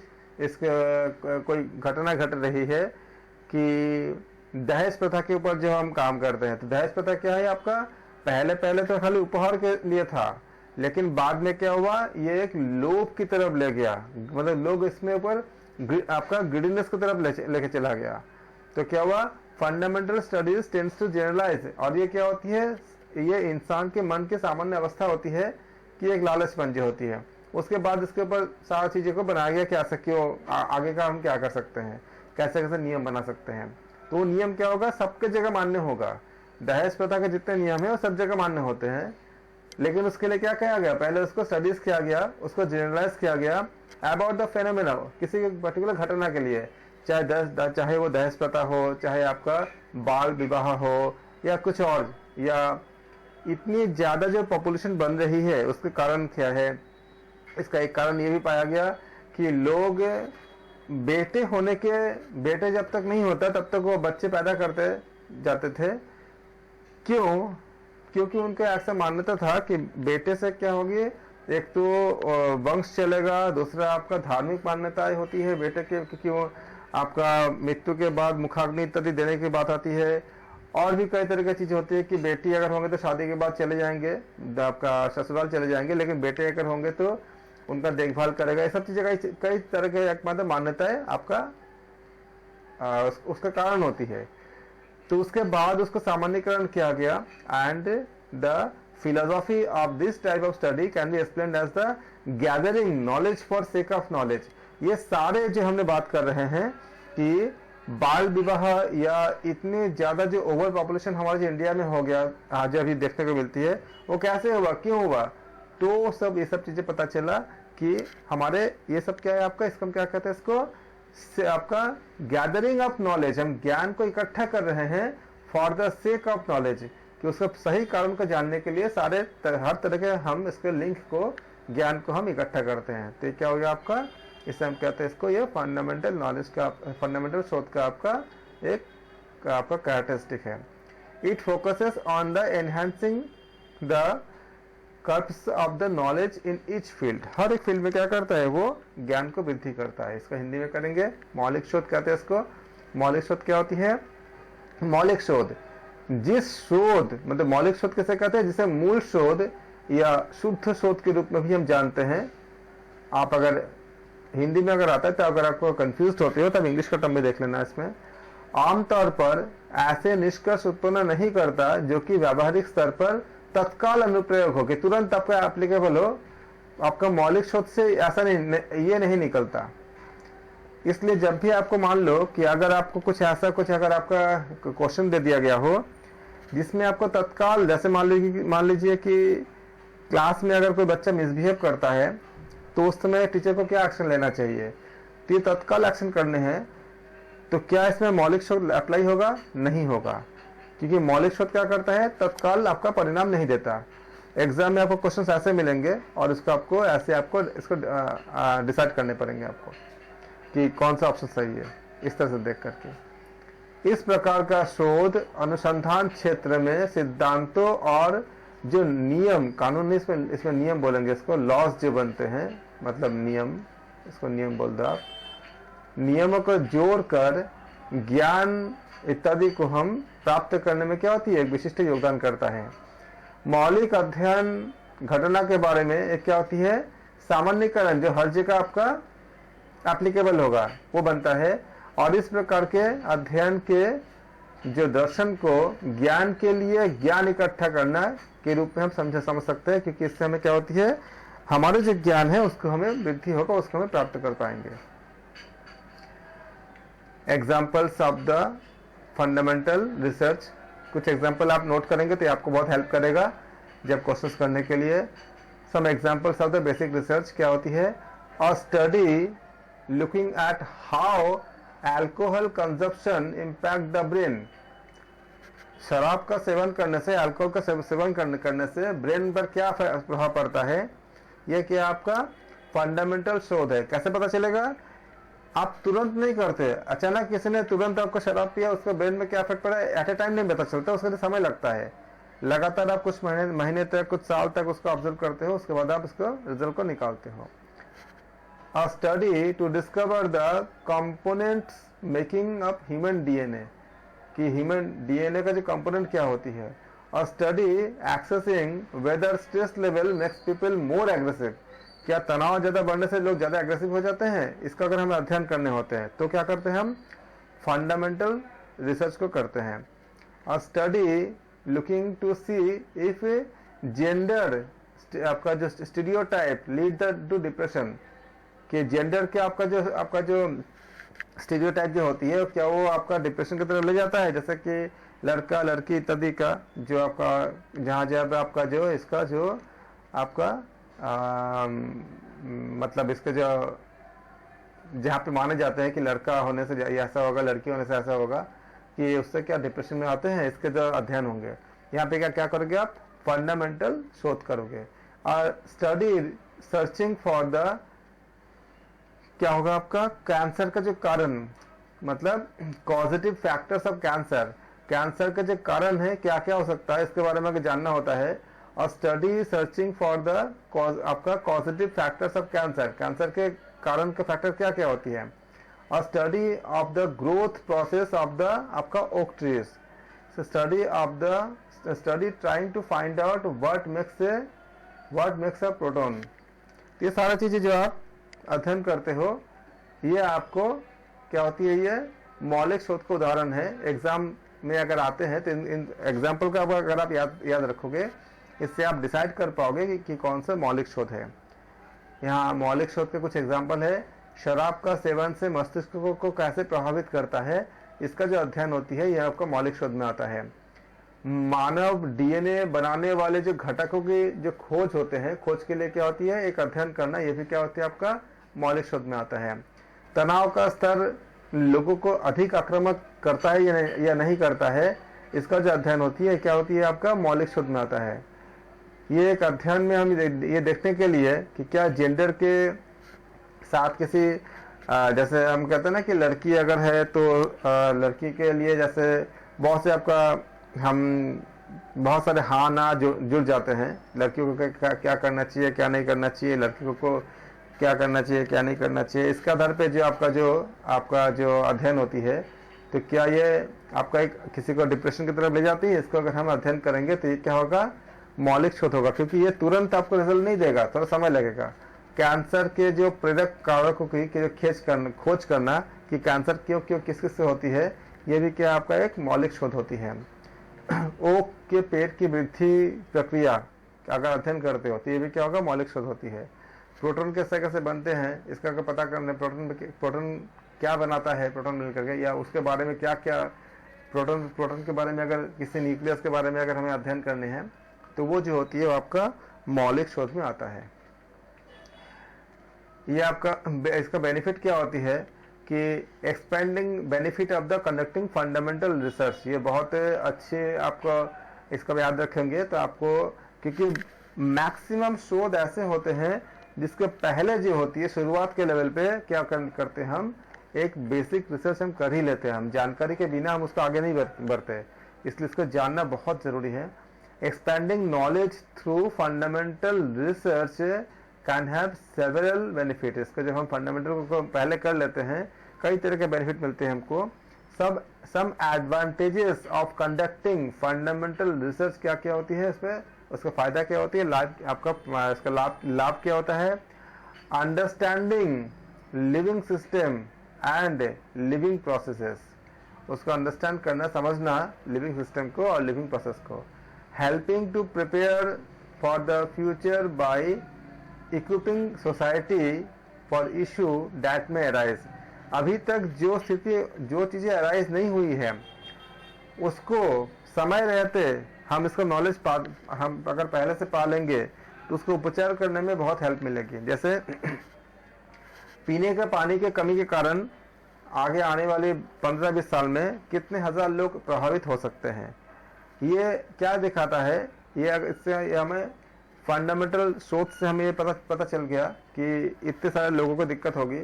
कोई घटना घट रही है कि दहेज प्रथा के ऊपर जो हम काम करते हैं, तो दहेज प्रथा क्या है आपका, पहले तो खाली उपहार के लिए था, लेकिन बाद में क्या हुआ, ये एक लोभ की तरफ ले गया, मतलब लोग इसमें ऊपर आपका ग्रीडीनेस की तरफ लेके चला गया। तो क्या हुआ, fundamental studies tends to generalise, और ये क्या होती है, ये इंसान के मन की सामान्य अवस्था होती है कि एक लालचपन जो होती है। उसके बाद इसके ऊपर सारी चीजों को बनाया गया कि आगे का हम क्या कर सकते हैं, कैसे कैसे नियम बना सकते हैं। तो नियम क्या होगा, सबके जगह मान्य होगा। दहेज प्रथा के जितने नियम है वो सब जगह मान्य होते हैं, लेकिन उसके लिए क्या किया गया, पहले उसको स्टडीज किया गया, उसको जनरलाइज किया गया अबाउट द फेनोमेना, किसी पर्टिकुलर घटना के लिए, चाहे वो दहेज प्रथा हो, चाहे आपका बाल विवाह हो, या कुछ और, या इतनी ज्यादा जो पॉपुलेशन बन रही है उसके कारण क्या है। इसका एक कारण ये भी पाया गया कि लोग बेटे जब तक नहीं होता तब तक वो बच्चे पैदा करते जाते थे। क्योंकि उनका ऐसा मान्यता था कि बेटे से क्या होगी, एक तो वंश चलेगा, दूसरा आपका धार्मिक मान्यताएं होती है बेटे के, क्योंकि वो आपका मृत्यु के बाद मुखाग्नि इत्यादि देने की बात आती है, और भी कई तरह की चीज होती है कि बेटी अगर होंगे तो शादी के बाद चले जाएंगे, आपका ससुराल चले जाएंगे, लेकिन बेटे अगर होंगे तो उनका देखभाल करेगा। ये सब चीजें कई तरह के मान्यताएं आपका उसका कारण होती है। तो उसके बाद उसको सामान्यकरण किया गया, and the philosophy of this type of study can be explained as the gathering knowledge for sake of knowledge. ये सारे जो हमने बात कर रहे हैं कि बाल विवाह या इतने ज्यादा जो ओवर पॉपुलेशन हमारे इंडिया में हो गया आज अभी देखने को मिलती है, वो कैसे हुआ, क्यों हुआ, तो ये सब चीजें पता चला कि हमारे ये सब क्या है आपका, इसको हम क्या कहते हैं, इसको आपका गैदरिंग ऑफ नॉलेज, हम ज्ञान को इकट्ठा कर रहे हैं for the sake of knowledge, कि उसका सही कारण को जानने के लिए हर तरह के हम इसके लिंक को, ज्ञान को हम इकट्ठा करते हैं। तो क्या हो गया आपका, इसे हम कहते हैं इसको, ये फंडामेंटल नॉलेज का, फंडामेंटल शोध का आपका कैरेक्टरिस्टिक है। It focuses on the enhancing the curves of the knowledge in each field. हर एक फील्ड में क्या करता है, वो ज्ञान को वृद्धि करता है। इसको हिंदी में करेंगे मौलिक शोध कहते हैं इसको। मौलिक शोध क्या होती है, मौलिक शोध जिस शोध, मतलब मौलिक शोध कैसे कहते हैं, जिसे मूल शोध या शुद्ध शोध के रूप में भी हम जानते हैं। आप अगर हिंदी में अगर आता है तो अगर आपको कंफ्यूज होते हो तब इंग्लिश का टर्म में देख लेना। इसमें आमतौर पर ऐसे निष्कर्ष उत्पन्न नहीं करता जो कि व्यावहारिक स्तर पर तत्काल अनुप्रयोग हो, कि तुरंत आपका एप्लीकेबल हो। आपका मौलिक शोध से ऐसा ये नहीं निकलता। इसलिए जब भी आपको मान लो कि अगर आपको अगर आपका क्वेश्चन दे दिया गया हो जिसमें आपको तत्काल, जैसे मान लीजिए कि क्लास में अगर कोई बच्चा मिसबिहेव करता है तो उस समय टीचर को क्या एक्शन लेना चाहिए, तो ये तत्काल एक्शन करने हैं। तो क्या इसमें मौलिक शोध अप्लाई होगा? नहीं होगा, क्योंकि मौलिक शोध क्या करता है, तत्काल आपका परिणाम नहीं देता। एग्जाम में आपको क्वेश्चन ऐसे मिलेंगे और इसको आपको ऐसे आपको इसको डिसाइड करने पड़ेंगे आपको कि कौन सा ऑप्शन सही है, इस तरह से देख करके। इस प्रकार का शोध अनुसंधान क्षेत्र में सिद्धांतों और जो नियम कानून, इसमें नियम बोलेंगे, इसको लॉज जो बनते हैं, मतलब नियम, इसको नियम बोल दो आप, नियमों को जोड़कर ज्ञान इत्यादि को हम प्राप्त करने में क्या होती है, एक विशिष्ट योगदान करता है। मौलिक अध्ययन घटना के बारे में एक क्या होती है, सामान्यीकरण, जो हर जगह आपका एप्लीकेबल होगा वो बनता है। और इस प्रकार के अध्ययन के जो दर्शन को ज्ञान के लिए ज्ञान इकट्ठा करना के रूप में हम समझ सकते हैं, क्योंकि इससे हमें क्या होती है, हमारे जो ज्ञान है उसको हमें वृद्धि होगा, उसको हमें प्राप्त कर पाएंगे। Examples of the fundamental research, कुछ एग्जाम्पल आप नोट करेंगे तो ये आपको बहुत हेल्प करेगा जब क्वेश्चंस करने के लिए। Some examples of the basic research क्या होती है, a study looking at how alcohol consumption impact the brain. शराब का सेवन करने से, अल्कोहल का सेवन करने से ब्रेन पर क्या प्रभाव पड़ता है, यह क्या आपका फंडामेंटल शोध है। कैसे पता चलेगा, आप तुरंत नहीं करते, अचानक किसी ने तुरंत आपको शराब पिया, उसका ब्रेन में क्या इफेक्ट पड़ा एट ए टाइम नहीं पता चलता, उसके लिए समय लगता है। लगातार आप कुछ महीने तक, कुछ साल तक उसको ऑब्जर्व करते हो, उसके बाद आप उसको रिजल्ट को निकालते हो। A study to discover the components making up human DNA, कि ह्यूमन डीएनए का जो कंपोनेंट क्या होती है। A study accessing whether stress level makes people more aggressive, क्या तनाव ज्यादा बढ़ने से लोग ज्यादा एग्रेसिव हो जाते हैं, इसका अगर हमें अध्ययन करने होते हैं तो क्या करते हैं, हम फंडामेंटल रिसर्च को करते हैं। A study looking to see if gender आपका जो स्टीरियोटाइप लीड टू डिप्रेशन, कि जेंडर के आपका जो स्टीरियोटाइप जो होती है क्या वो आपका डिप्रेशन की तरफ ले जाता है, जैसे कि लड़का लड़की इत्यादि का जो आपका जहाँ आपका जो इसका जो आपका मतलब इसके जो जहाँ पे माने जाते हैं कि लड़का होने से ऐसा होगा, लड़की होने से ऐसा होगा, कि उससे क्या डिप्रेशन में आते हैं, इसके जो अध्ययन होंगे। यहाँ पे क्या करोगे आप, फंडामेंटल शोध करोगे। और स्टडी सर्चिंग फॉर द क्या होगा आपका, कैंसर का जो कारण, मतलब causative factors of cancer, cancer का जो कारण है क्या क्या हो सकता है, इसके बारे में अगर जानना होता है। और स्टडी सर्चिंग फॉर द आपका causative factors of cancer, cancer के कारण के फैक्टर क्या क्या होती है। और study of the growth process of the आपका oak trees, study trying to find out what makes a proton. ये सारी चीजें जो आप अध्ययन करते हो, ये आपको क्या होती है, ये मौलिक शोध का उदाहरण है। एग्जाम में अगर आते हैं तो इन एग्जाम्पल का अगर आप याद रखोगे, इससे आप डिसाइड कर पाओगे कि कौन सा मौलिक शोध है। यहाँ मौलिक शोध के कुछ एग्जाम्पल है। शराब का सेवन से मस्तिष्क को कैसे प्रभावित करता है, इसका जो अध्ययन होती है यह आपका मौलिक शोध में आता है। मानव डीएनए बनाने वाले जो घटकों की जो खोज होते हैं, खोज के लिए क्या होती है, एक अध्ययन करना, ये भी क्या होती है आपका मौलिक शोध में आता है। तनाव का स्तर लोगों को अधिक आक्रामक करता है या नहीं करता है, इसका जो अध्ययन होती है क्या होती है आपका मौलिक शोध में आता है। ये एक अध्ययन में हम ये देखने के लिए कि क्या जेंडर के साथ किसी जैसे हम कहते हैं ना कि लड़की अगर है तो लड़की के लिए जैसे बहुत से आपका हम बहुत सारे हाँ ना जुड़ जाते हैं, लड़कियों को क्या करना चाहिए क्या नहीं करना चाहिए, लड़कियों को क्या करना चाहिए क्या नहीं करना चाहिए, इसके आधार पे जो आपका जो अध्ययन होती है, तो क्या ये आपका एक किसी को डिप्रेशन की तरफ ले जाती है। इसको अगर हम अध्ययन करेंगे तो ये क्या होगा, मौलिक शोध होगा, क्योंकि ये तुरंत आपको रिजल्ट नहीं देगा, थोड़ा समय लगेगा। कैंसर के जो प्रेरक कारकों की खोज करना कि कैंसर क्यों किस से होती है, ये भी क्या आपका एक मौलिक शोध होती है। ओक के पेट की वृद्धि प्रक्रिया अगर अध्ययन करते हो तो ये भी क्या होगा, मौलिक शोध होती है। प्रोटॉन कैसे बनते हैं, इसका अगर पता करने, प्रोटॉन क्या बनाता है प्रोटॉन मिलकर के, या उसके बारे में क्या क्या प्रोटॉन के बारे में अगर किसी न्यूक्लियस के बारे में अगर हमें अध्ययन करने हैं तो वो जो होती है वो आपका मौलिक शोध में आता है। ये आपका इसका बेनिफिट क्या होती है कि expanding benefit of the conducting fundamental research, ये बहुत अच्छे आपको इसका याद रखेंगे तो आपको, क्योंकि मैक्सिमम शोध ऐसे होते हैं जिसके पहले जो होती है शुरुआत के लेवल पे क्या करते हैं हम, एक बेसिक रिसर्च हम कर ही लेते हैं। हम जानकारी के बिना हम उसको आगे नहीं बढ़ते, इसलिए इसको जानना बहुत जरूरी है। Expanding knowledge through fundamental research can have several benefit. इसको जब हम फंडामेंटल को पहले कर लेते हैं कई तरह के बेनिफिट मिलते हैं हमको। Some advantages of conducting fundamental research क्या क्या होती है इसमें, उसका फायदा क्या होती है, लाभ आपका इसका लाभ क्या होता है। Understanding living system and living processes, उसको अंडरस्टैंड करना समझना लिविंग सिस्टम को और लिविंग प्रोसेस को। Helping to prepare for the future by equipping society for issue that में अराइज। अभी तक जो स्थिति जो चीजें अराइज नहीं हुई है उसको समय रहते हम इसको नॉलेज हम अगर पहले से पा लेंगे तो उसको उपचार करने में बहुत हेल्प मिलेगी। जैसे पीने के पानी के कमी के कारण आगे आने वाले 15-20 साल में कितने हजार लोग प्रभावित हो सकते हैं। ये क्या दिखाता है, ये इससे हमें फंडामेंटल सोच से हमें ये पता चल गया कि इतने सारे लोगों को दिक्कत होगी।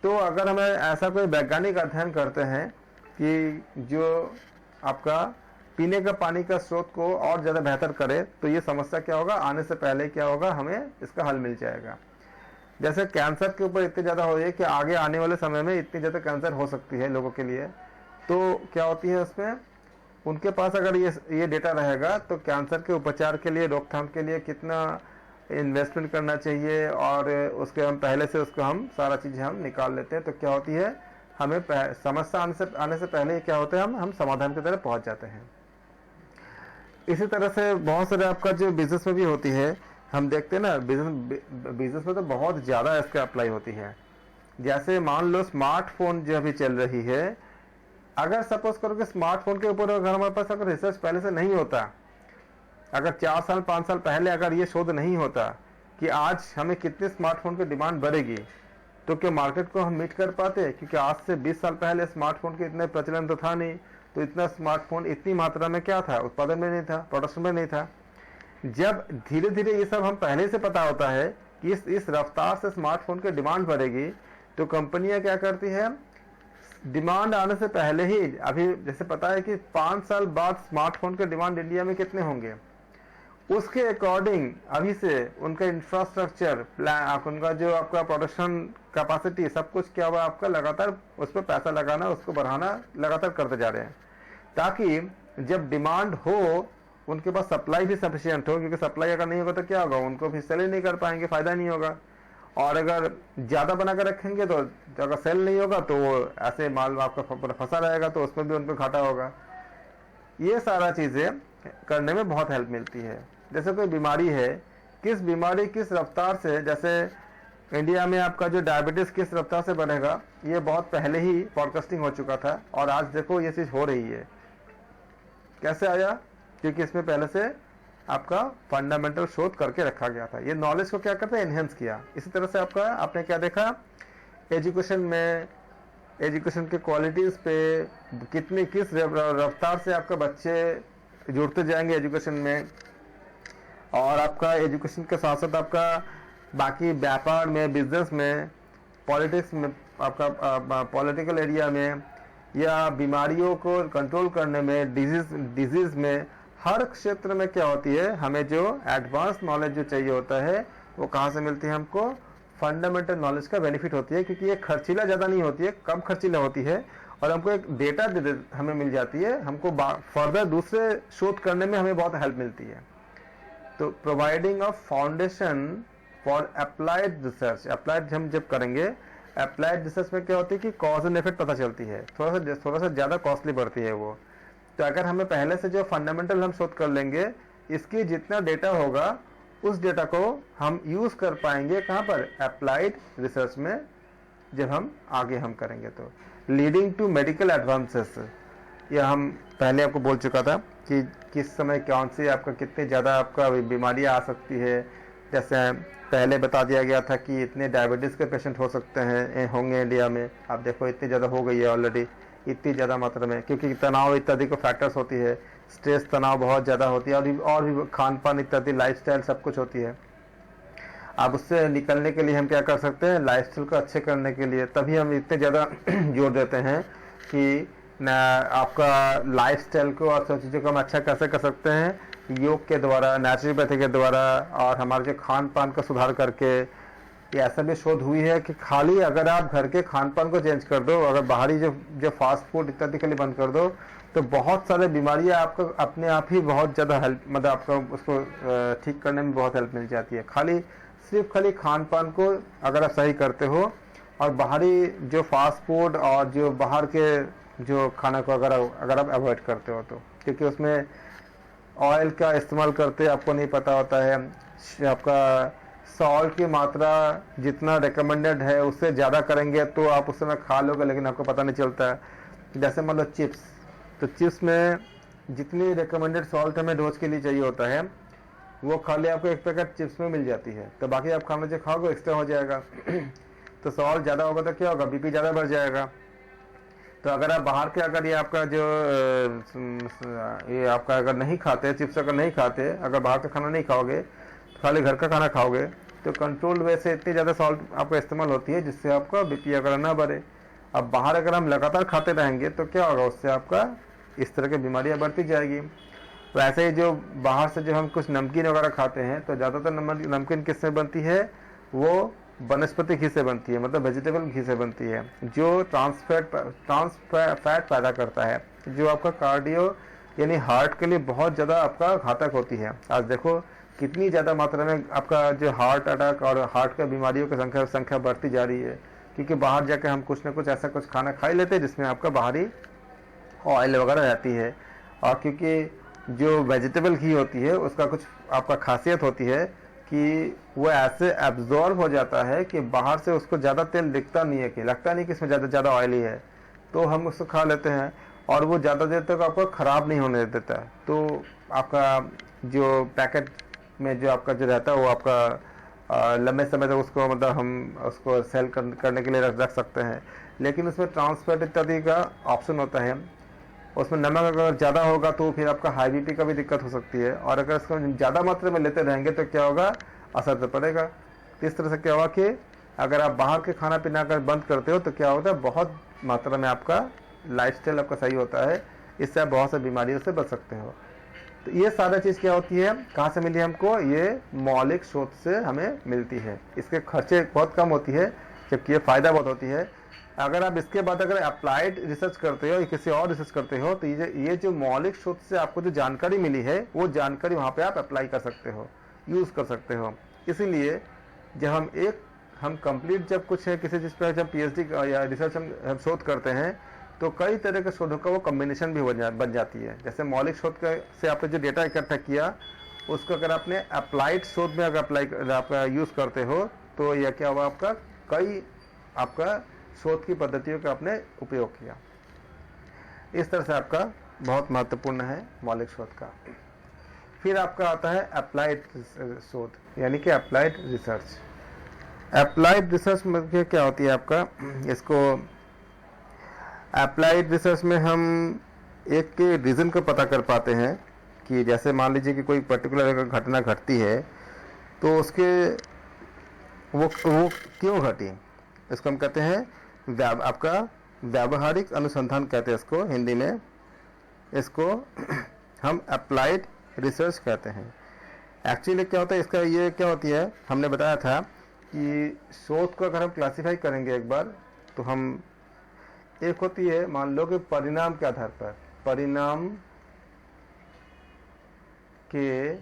तो अगर हमें ऐसा कोई वैज्ञानिक अध्ययन करते हैं कि जो आपका पीने का पानी का स्रोत को और ज़्यादा बेहतर करे तो ये समस्या क्या होगा, आने से पहले क्या होगा, हमें इसका हल मिल जाएगा। जैसे कैंसर के ऊपर इतनी ज़्यादा हो रही है कि आगे आने वाले समय में इतनी ज़्यादा कैंसर हो सकती है लोगों के लिए, तो क्या होती है उसमें उनके पास अगर ये डेटा रहेगा तो कैंसर के उपचार के लिए, रोकथाम के लिए कितना इन्वेस्टमेंट करना चाहिए और उसके हम पहले से उसको हम सारा चीज़ हम निकाल लेते हैं। तो क्या होती है, हमें समस्या आने से पहले क्या होता है, हम समाधान की तरफ पहुंच जाते हैं। इसी तरह से बहुत सारे आपका जो बिजनेस में भी होती है, हम देखते हैं ना बिजनेस में तो बहुत ज़्यादा इसका अप्लाई होती है। जैसे मान लो स्मार्टफोन जो अभी चल रही है, अगर सपोज करो कि स्मार्टफोन के ऊपर अगर हमारे पास अगर रिसर्च पहले से नहीं होता, अगर 4 साल 5 साल पहले अगर ये शोध नहीं होता कि आज हमें कितने स्मार्टफोन की डिमांड बढ़ेगी, तो क्या मार्केट को हम मीट कर पाते? क्योंकि आज से 20 साल पहले स्मार्टफोन के इतने प्रचलन तो था नहीं, तो इतना स्मार्टफोन इतनी मात्रा में क्या था, उत्पादन में नहीं था, प्रोडक्शन में नहीं था। जब धीरे धीरे ये सब हम पहले से पता होता है कि इस रफ्तार से स्मार्टफोन की डिमांड बढ़ेगी, तो कंपनियां क्या करती है, डिमांड आने से पहले ही, अभी जैसे पता है कि 5 साल बाद स्मार्टफोन के डिमांड इंडिया में कितने होंगे, उसके अकॉर्डिंग अभी से उनका इंफ्रास्ट्रक्चर प्लान, उनका जो आपका प्रोडक्शन कैपेसिटी सब कुछ क्या हुआ आपका, लगातार उस पर पैसा लगाना, उसको बढ़ाना लगातार करते जा रहे हैं, ताकि जब डिमांड हो उनके पास सप्लाई भी सफिशिएंट हो। क्योंकि सप्लाई अगर नहीं होगा तो क्या होगा, उनको भी सेल ही नहीं कर पाएंगे, फायदा नहीं होगा। और अगर ज़्यादा बना कर रखेंगे तो अगर सेल नहीं होगा तो वो ऐसे माल आपका फंसा रहेगा, तो उसमें भी उनको घाटा होगा। ये सारा चीज़ें करने में बहुत हेल्प मिलती है। जैसे कोई बीमारी है, किस बीमारी किस रफ्तार से, जैसे इंडिया में आपका जो डायबिटीज़ किस रफ्तार से बनेगा, ये बहुत पहले ही फॉरकास्टिंग हो चुका था, और आज देखो ये चीज़ हो रही है। कैसे आया? क्योंकि इसमें पहले से आपका फंडामेंटल शोध करके रखा गया था। ये नॉलेज को क्या करता है, एनहेंस किया। इसी तरह से आपका आपने क्या देखा, एजुकेशन में, एजुकेशन के क्वालिटीज़ पे कितनी किस रफ्तार से आपके बच्चे जुड़ते जाएंगे एजुकेशन में, और आपका एजुकेशन के साथ साथ आपका बाकी व्यापार में, बिजनेस में, पॉलिटिक्स में, आपका पॉलिटिकल एरिया में, या बीमारियों को कंट्रोल करने में, डिजीज में, हर क्षेत्र में क्या होती है, हमें जो एडवांस नॉलेज जो चाहिए होता है वो कहाँ से मिलती है, हमको फंडामेंटल नॉलेज का बेनिफिट होती है। क्योंकि ये खर्चीला ज़्यादा नहीं होती है, कम खर्चीला होती है, और हमको एक डेटा हमें मिल जाती है, हमको फर्दर दूसरे शोध करने में हमें बहुत हेल्प मिलती है। तो providing a foundation for applied research, applied हम जब करेंगे, अप्लाइड रिसर्च में क्या होती है कि कॉज एंड इफेक्ट पता चलती है, थोड़ा सा ज़्यादा कॉस्टली पड़ती है वो। तो अगर हमें पहले से जो फंडामेंटल हम शोध कर लेंगे, इसकी जितना डेटा होगा उस डेटा को हम यूज़ कर पाएंगे कहाँ पर, अप्लाइड रिसर्च में, जब हम आगे हम करेंगे। तो लीडिंग टू मेडिकल एडवांसेस, यह हम पहले आपको बोल चुका था कि किस समय कौन सी आपका कितने ज़्यादा आपका बीमारियाँ आ सकती है। जैसे पहले बता दिया गया था कि इतने डायबिटीज़ के पेशेंट हो सकते हैं, होंगे इंडिया में। आप देखो इतनी ज़्यादा हो गई है ऑलरेडी, इतनी ज़्यादा मात्रा में, क्योंकि तनाव इत्यादि को फैक्टर्स होती है। स्ट्रेस तनाव बहुत ज़्यादा होती है, और भी खान पान इत्यादि लाइफस्टाइल सब कुछ होती है। अब उससे निकलने के लिए हम क्या कर सकते हैं, लाइफस्टाइल को अच्छे करने के लिए तभी हम इतने ज़्यादा जोर देते हैं कि ना आपका लाइफस्टाइल को और सब चीज़ों को हम अच्छा कैसे कर सकते हैं, योग के द्वारा, नेचुरोपैथी के द्वारा, और हमारे जो खान पान का सुधार करके। ये ऐसा भी शोध हुई है कि खाली अगर आप घर के खान पान को चेंज कर दो, अगर बाहरी जो जो फास्ट फूड इत्यादि के लिए बंद कर दो, तो बहुत सारे बीमारियां आपको अपने आप ही बहुत ज़्यादा हेल्प, मतलब आपको उसको ठीक करने में बहुत हेल्प मिल जाती है। खाली खान पान को अगर आप सही करते हो, और बाहरी जो फास्ट फूड और जो बाहर के जो खाना को अगर आप अवॉइड करते हो, तो क्योंकि उसमें ऑयल का इस्तेमाल करते आपको नहीं पता होता है, आपका सॉल्ट की मात्रा जितना रिकमेंडेड है उससे ज़्यादा करेंगे तो आप उस समय खा लोगे, लेकिन आपको पता नहीं चलता है। जैसे मान लो चिप्स, तो चिप्स में जितनी रिकमेंडेड सॉल्ट हमें डोज के लिए चाहिए होता है, वो खाली आपको एक पैकेट चिप्स में मिल जाती है, तो बाकी आप खाना जो खाओगे एक्स्ट्रा हो जाएगा। तो सॉल्ट ज़्यादा होगा तो क्या होगा, बीपी ज़्यादा बढ़ जाएगा। तो अगर आप बाहर के, अगर ये आपका जो ये आपका अगर नहीं खाते, चिप्स अगर नहीं खाते, अगर बाहर का खाना नहीं खाओगे, खाली घर का खाना खाओगे, तो कंट्रोल वे से इतनी ज़्यादा सॉल्ट आपका इस्तेमाल होती है जिससे आपका बीपी अगर ना बढ़े। अब बाहर अगर हम लगातार खाते रहेंगे तो क्या होगा, उससे आपका इस तरह की बीमारियां बढ़ती जाएगी। वैसे ही जो बाहर से जो हम कुछ नमकीन वगैरह खाते हैं, तो ज़्यादातर नमकीन किससे बनती है, वो वनस्पति घी से बनती है, मतलब वेजिटेबल घी से बनती है, जो ट्रांस फैट पैदा करता है, जो आपका कार्डियो यानी हार्ट के लिए बहुत ज़्यादा आपका घातक होती है। आज देखो कितनी ज़्यादा मात्रा में आपका जो हार्ट अटैक और हार्ट का बीमारियों की संख्या बढ़ती जा रही है, क्योंकि बाहर जाकर हम कुछ ना कुछ ऐसा कुछ खाना खा ही लेते हैं जिसमें आपका बाहरी ऑयल वगैरह रहती है। और क्योंकि जो वेजिटेबल घी होती है उसका कुछ आपका खासियत होती है कि वो ऐसे एब्जॉर्ब हो जाता है कि बाहर से उसको ज़्यादा तेल दिखता नहीं है, कि लगता नहीं कि इसमें ज़्यादा ऑयली है, तो हम उसको खा लेते हैं और वो ज़्यादा देर तक आपको ख़राब नहीं होने देता है। तो आपका जो पैकेट में जो आपका जो रहता है वो आपका लंबे समय तक उसको, मतलब हम उसको सेल करने के लिए रख सकते हैं। लेकिन उसमें ट्रांस फैट इत्यादि का ऑप्शन होता है, उसमें नमक अगर ज़्यादा होगा तो फिर आपका हाई बीपी का भी दिक्कत हो सकती है, और अगर इसको ज़्यादा मात्रा में लेते रहेंगे तो क्या होगा, असर तो पड़ेगा। इस तरह से क्या होगा कि अगर आप बाहर के खाना पीना अगर बंद करते हो तो क्या होता है, बहुत मात्रा में आपका लाइफस्टाइल आपका सही होता है, इससे आप बहुत सी बीमारियों से बच सकते हो। तो ये सारा चीज़ क्या होती है, कहाँ से मिली हमको, ये मौलिक शोध से हमें मिलती है। इसके खर्चे बहुत कम होती है, जबकि ये फ़ायदा बहुत होती है। अगर आप इसके बाद अगर अप्लाइड रिसर्च करते हो या किसी और रिसर्च करते हो, तो ये जो मौलिक शोध से आपको जो जानकारी मिली है, वो जानकारी वहाँ पे आप अप्लाई कर सकते हो, यूज़ कर सकते हो। इसीलिए जब हम कंप्लीट जब कुछ है किसी चीज़ पर जब पीएचडी या रिसर्च हम शोध करते हैं, तो कई तरह के शोधों का वो कॉम्बिनेशन भी बन जाती है। जैसे मौलिक शोध से आपने जो डेटा इकट्ठा किया, उसको अगर आपने अप्लाइड शोध में अगर आपका यूज़ करते हो, तो यह क्या हुआ, आपका कई आपका शोध की पद्धतियों का आपने उपयोग किया। इस तरह से आपका बहुत महत्वपूर्ण है मौलिक शोध का। फिर आपका आता है अप्लाइड शोध, यानी कि अप्लाइड रिसर्च। अप्लाइड रिसर्च में क्या होती है आपका, इसको अप्लाइड रिसर्च में हम एक रीज़न को पता कर पाते हैं कि जैसे मान लीजिए कि कोई पर्टिकुलर अगर घटना घटती है, तो उसके वो क्यों घटी, इसको हम कहते हैं आपका व्यावहारिक अनुसंधान कहते हैं इसको हिंदी में। इसको हम अप्लाइड रिसर्च कहते हैं। एक्चुअली क्या होता है, इसका ये क्या होती है, हमने बताया था कि शोध को अगर हम क्लासीफाई करेंगे एक बार, तो हम एक होती है, मान लो कि परिणाम के आधार पर, परिणाम के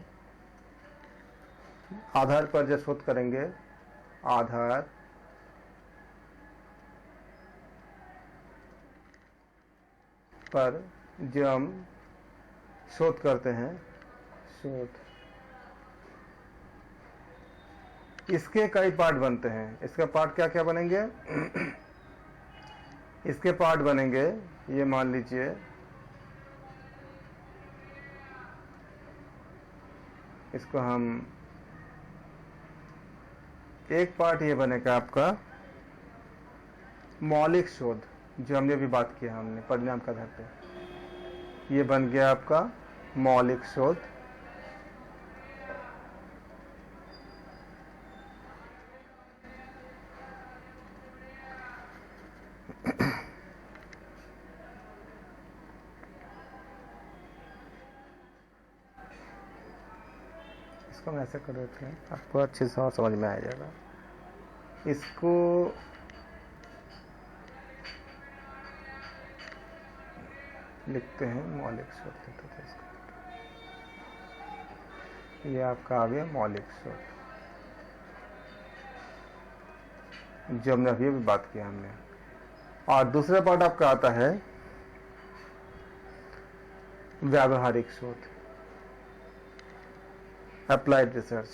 आधार पर जो शोध करेंगे, आधार पर जो हम शोध करते हैं, शोध, इसके कई पार्ट बनते हैं। इसका पार्ट क्या क्या बनेंगे इसके पार्ट बनेंगे, ये मान लीजिए इसको हम, एक पार्ट ये बनेगा आपका मौलिक शोध, जो हमने अभी बात किया हमने परिणाम के आधार पे, ये बन गया आपका मौलिक शोध, इसको हम ऐसे कर देते हैं, आपको अच्छे से और समझ में आ जाएगा। इसको लिखते हैं मौलिक शोध, लिखते थे इसको, ये आपका आ गया मौलिक शोध, जो हमने अभी बात किया हमने। और दूसरा पार्ट आपका आता है व्यावहारिक शोध, अप्लाइड रिसर्च।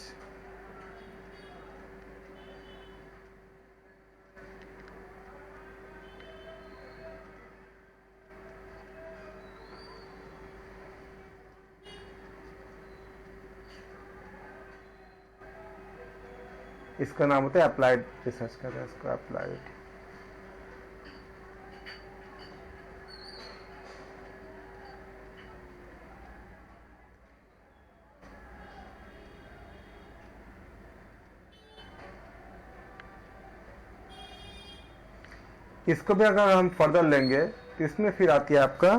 इसका नाम होता है अप्लाइड रिसर्च, कहते हैं इसको अप्लाइड। इसको भी अगर हम फर्दर लेंगे तो इसमें फिर आती है आपका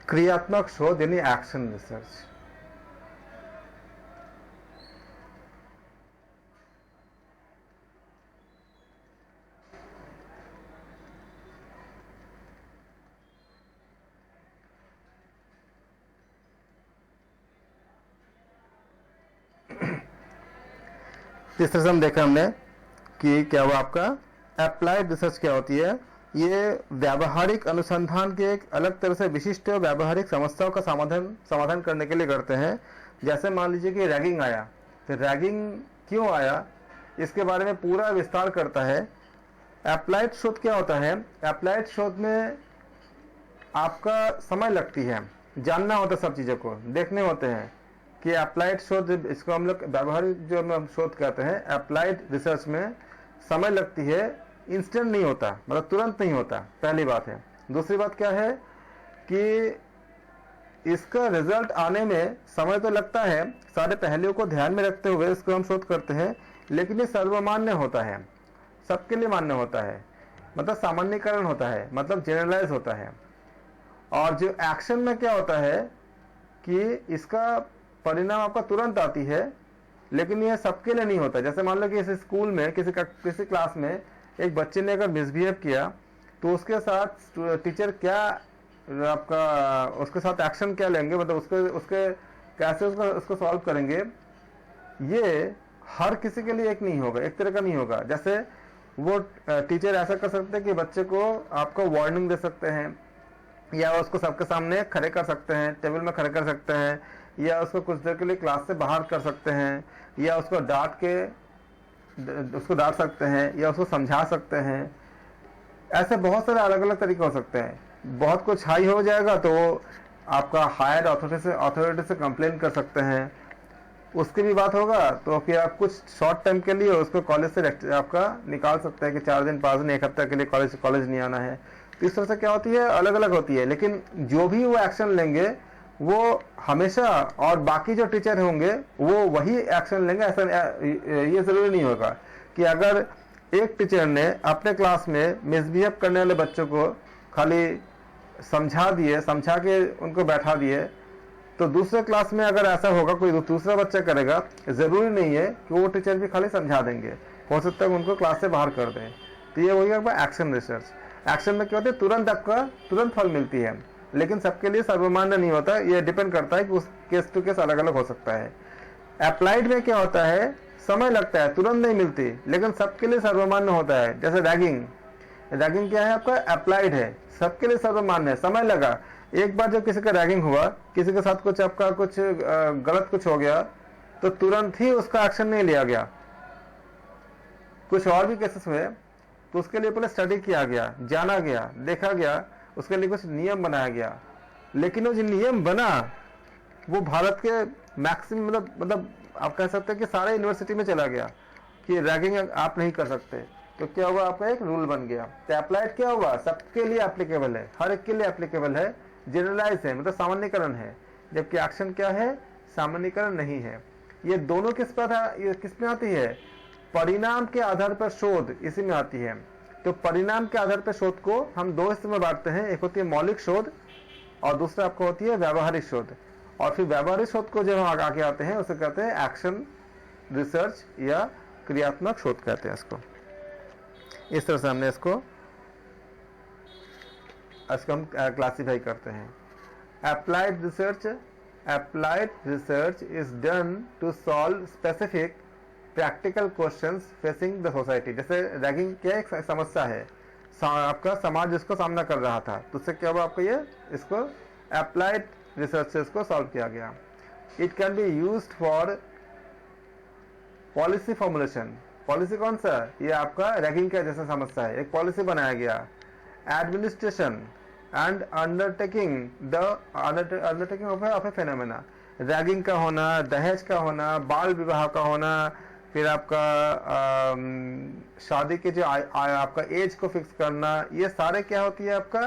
क्रियात्मक शोध, यानी एक्शन रिसर्च। इस तरह से हम देखा हमने कि क्या हुआ आपका अप्लाइड रिसर्च क्या होती है। ये व्यावहारिक अनुसंधान के एक अलग तरह से विशिष्ट व्यावहारिक समस्याओं का समाधान करने के लिए करते हैं। जैसे मान लीजिए कि रैगिंग आया, तो रैगिंग क्यों आया इसके बारे में पूरा विस्तार करता है। अप्लाइड शोध क्या होता है, अप्लाइड शोध में आपका समय लगती है, जानना होता है, सब चीज़ों को देखने होते हैं कि अप्लाइड शोध, इसको हम लोग व्यावहारिक जो हम शोध कहते हैं, अप्लाइड रिसर्च में समय लगती है, इंस्टेंट नहीं होता, मतलब तुरंत नहीं होता, पहली बात है। दूसरी बात क्या है कि इसका रिजल्ट आने में समय तो लगता है, सारे पहलुओं को ध्यान में रखते हुए इसको हम शोध करते हैं, लेकिन ये सर्वमान्य होता है, सबके लिए मान्य होता है, मतलब सामान्यकरण होता है, मतलब जनरलाइज होता है। और जो एक्शन में क्या होता है कि इसका परिणाम आपका तुरंत आती है, लेकिन यह सबके लिए नहीं होता। जैसे मान लो कि इस स्कूल में किसी क्लास में एक बच्चे ने अगर मिसबिहेव किया, तो उसके साथ टीचर क्या आपका उसके साथ एक्शन क्या लेंगे, मतलब उसके कैसे उसको सॉल्व करेंगे, ये हर किसी के लिए एक नहीं होगा, एक तरह का नहीं होगा। जैसे वो टीचर ऐसा कर सकते हैं कि बच्चे को आपको वार्निंग दे सकते हैं, या उसको सबके सामने खड़े कर सकते हैं, टेबल में खड़े कर सकते हैं, या उसको कुछ देर के लिए क्लास से बाहर कर सकते हैं, या उसको डांट सकते हैं, या उसको समझा सकते हैं। ऐसे बहुत सारे अलग अलग तरीके हो सकते हैं। बहुत कुछ हाई हो जाएगा तो वो आपका हायर अथॉरिटी से कंप्लेन कर सकते हैं, उसकी भी बात होगा तो फिर आप कुछ शॉर्ट टाइम के लिए उसको कॉलेज से आपका निकाल सकते हैं कि 4 दिन 5 दिन 1 हफ्ते के लिए कॉलेज नहीं आना है। तो इस तरह से क्या होती है, अलग अलग होती है, लेकिन जो भी वो एक्शन लेंगे वो हमेशा, और बाकी जो टीचर होंगे वो वही एक्शन लेंगे, ऐसा ये जरूरी नहीं होगा कि अगर एक टीचर ने अपने क्लास में मिसबिहेव करने वाले बच्चों को खाली समझा के उनको बैठा दिए, तो दूसरे क्लास में अगर ऐसा होगा, कोई दूसरा बच्चा करेगा, जरूरी नहीं है कि वो टीचर भी खाली समझा देंगे, हो सकता है उनको क्लास से बाहर कर दें। तो ये वही आपका एक्शन रिसर्च। एक्शन में क्या होता है, तुरंत फल मिलती है, लेकिन सबके लिए सर्वमान्य नहीं होता, ये डिपेंड करता है कि उस केस टू केस अलग अलग हो सकता है। अप्लाइड में क्या होता है, समय लगता है, तुरंत नहीं मिलती, लेकिन सबके लिए सर्वमान्य होता है। जैसे रैगिंग क्या है आपका, अप्लाइड है, सबके लिए सर्वमान्य है, समय लगा। एक बार जब किसी का रैगिंग हुआ, किसी के साथ कुछ आपका कुछ गलत कुछ हो गया, तो तुरंत ही उसका एक्शन नहीं लिया गया। कुछ और भी केसेस हुए तो उसके लिए पहले स्टडी किया गया, जाना गया, देखा गया, उसके लिए कुछ नियम बनाया गया, लेकिन वो जो नियम बना वो भारत के मैक्सिमम मतलब आप कह सकते हैं कि सारे यूनिवर्सिटी में चला गया कि रैगिंग आप नहीं कर सकते। तो क्या हुआ, आपका एक रूल बन गया। तो अप्लाइड क्या हुआ, सबके लिए एप्लीकेबल है, हर एक के लिए एप्लीकेबल है, जनरलाइज है, मतलब सामान्यकरण है। जबकि एक्शन क्या है, सामान्यीकरण नहीं है। ये दोनों किस पर है, ये किस में आती है, परिणाम के आधार पर शोध, इसी में आती है। तो परिणाम के आधार पर शोध को हम दो हिस्से में बांटते हैं, एक होती है मौलिक शोध और दूसरा आपको होती है व्यावहारिक शोध। और फिर व्यावहारिक शोध को जब हम आगे आते हैं उसे कहते हैं एक्शन रिसर्च या क्रियात्मक शोध कहते हैं इसको। इस तरह से हमने इसको हम क्लासिफाई करते हैं। Applied research is done to solve specific practical questions facing the society. जैसे रैगिंग क्या एक समस्या है, आपका समाज इसको सामना कर रहा था, तो उससे क्या हुआ, आपको ये इसको अप्लाइड रिसर्च से इसको सॉल्व किया गया। It can be used for policy formulation. Policy कौन सा, ये आपका रैगिंग का जैसा समस्या है, एक पॉलिसी बनाया गया। Administration and undertaking of A phenomena. Ragging का होना, दहेज का होना, बाल विवाह का होना, फिर आपका शादी के जो आपका एज को फिक्स करना, ये सारे क्या होती है, आपका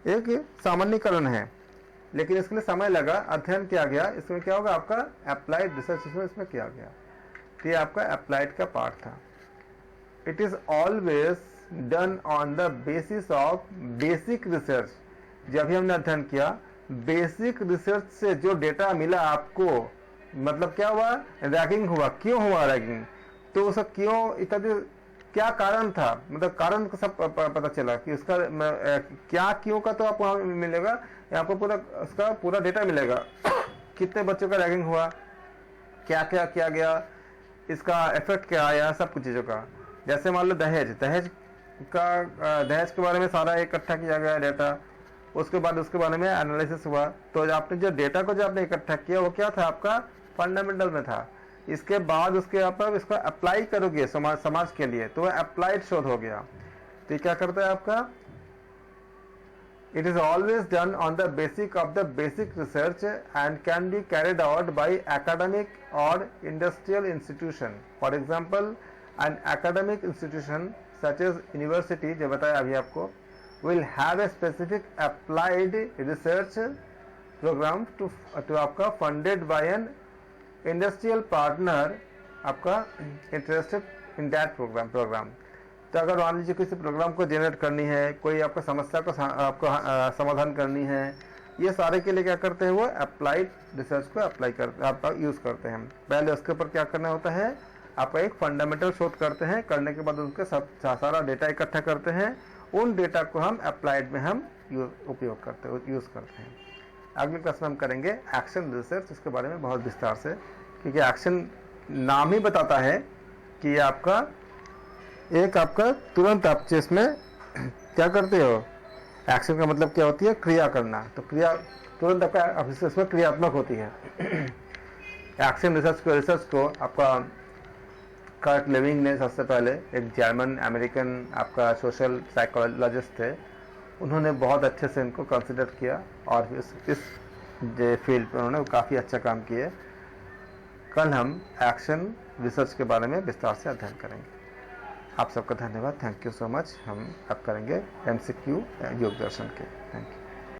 एक सामान्यीकरण है। लेकिन इसके लिए समय लगा, अध्ययन किया गया, इसमें क्या होगा, आपका अप्लाइड रिसर्च इसमें किया गया। तो ये आपका अप्लाइड का पार्ट था। It is always done on the basis of basic research. जब भी हमने अध्ययन किया, बेसिक रिसर्च से जो डेटा मिला आपको, मतलब क्या हुआ, रैगिंग हुआ, क्यों हुआ रैगिंग, तो उसका क्यों इत्यादि क्या कारण था, मतलब कारण को सब पता चला कि उसका क्या क्यों का तो आपको वहां मिलेगा, आपको पूरा उसका पूरा डेटा मिलेगा। कितने बच्चों का रैगिंग हुआ, क्या क्या किया गया, इसका इफेक्ट क्या आया, सब कुछ चीजों का। जैसे मान लो दहेज के बारे में सारा इकट्ठा किया गया डेटा, उसके बाद उसके बारे में एनालिसिस हुआ। तो आपने जो डेटा को जो आपने इकट्ठा किया वो क्या था, आपका फंडामेंटल में था। इसके बाद उसके आप इसको अप्लाई करोगे समाज के लिए, तो वह अप्लाइड शोध हो गया। तो ये क्या करता है आपका, it is always done on the basic of the basic research and can be carried out by academic और industrial institution. For example an academic institution such as university, जो बताया अभी आपको, will have a specific applied research program to आपका funded by an industrial partner आपका interested in that program। तो अगर मान लीजिए किसी प्रोग्राम को जनरेट करनी है, कोई आपका समस्या को आपको समाधान करनी है, ये सारे के लिए क्या करते हैं, वो अप्लाइड रिसर्च को आपका यूज करते हैं। पहले उसके ऊपर क्या करना होता है, आपका एक फंडामेंटल शोध करते हैं, करने के बाद उनके सारा डेटा इकट्ठा करते हैं, उन डेटा को हम अप्लाइड में हम यूज करते हैं। अगले क्लास में हम करेंगे एक्शन रिसर्च, इसके बारे में बहुत विस्तार से, क्योंकि एक्शन नाम ही बताता है कि आपका तुरंत आप इसमें क्या करते हो। एक्शन का मतलब क्या होती है, क्रिया करना। तो क्रिया तुरंत आपका इसमें क्रियात्मक होती है। एक्शन रिसर्च को आपका कर्ट लेविंग ने सबसे पहले, एक जर्मन अमेरिकन आपका सोशल साइकोलॉजिस्ट थे, उन्होंने बहुत अच्छे से इनको कंसिडर किया और इस फील्ड पर उन्होंने काफ़ी अच्छा काम किए। कल हम एक्शन रिसर्च के बारे में विस्तार से अध्ययन करेंगे। आप सबका धन्यवाद, थैंक यू सो मच। हम अब करेंगे MCQ योग दर्शन के। Thank you.